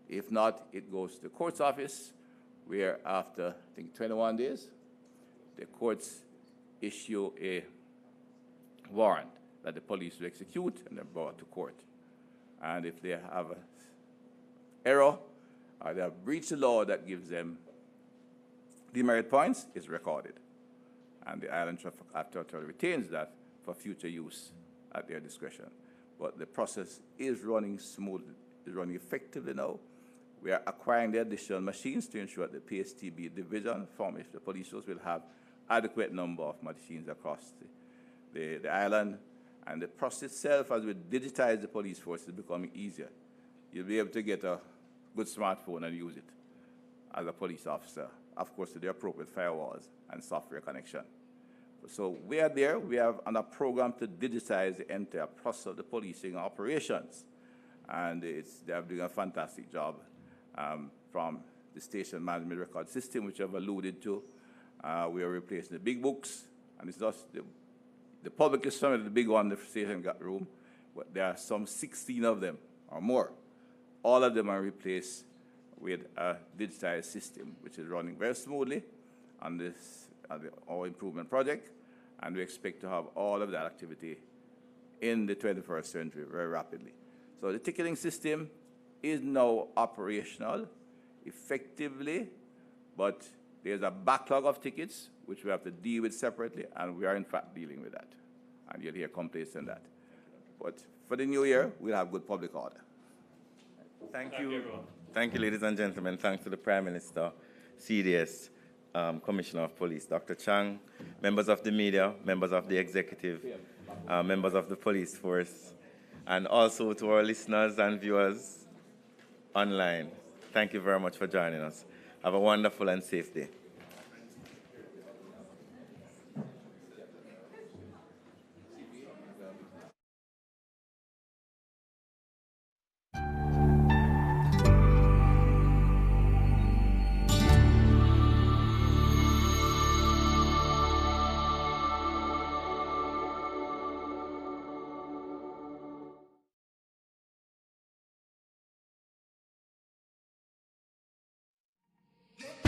If not, it goes to the court's office, where after, I think, 21 days, the courts issue a warrant that the police will execute and then brought to court. And if they have an error or they have breached the law that gives them demerit points, it's recorded. And the Island Traffic Authority retains that for future use at their discretion. But the process is running smoothly, is running effectively now. We are acquiring the additional machines to ensure that the PSTB division from which the police force will have adequate number of machines across the island. And the process itself, as we digitize the police force, is becoming easier. You'll be able to get a good smartphone and use it. as a police officer, of course, with the appropriate firewalls and software connection. So we are there. We have on a program to digitize the entire process of the policing operations. And they are doing a fantastic job from the station management record system, which I've alluded to. We are replacing the big books, and it's not the public is some of the big one in the station got room, but there are some 16 of them or more. All of them are replaced with a digitized system, which is running very smoothly on our improvement project, and we expect to have all of that activity in the 21st century very rapidly. So the ticketing system is now operational effectively, but there's a backlog of tickets which we have to deal with separately, and we are in fact dealing with that. And you'll hear complaints on that. But for the new year, we'll have good public order. Thank you. Thank you, ladies and gentlemen. Thanks to the Prime Minister, CDS, Commissioner of Police, Dr. Chang, members of the media, members of the executive, members of the police force, and also to our listeners and viewers online. Thank you very much for joining us. Have a wonderful and safe day. Yeah.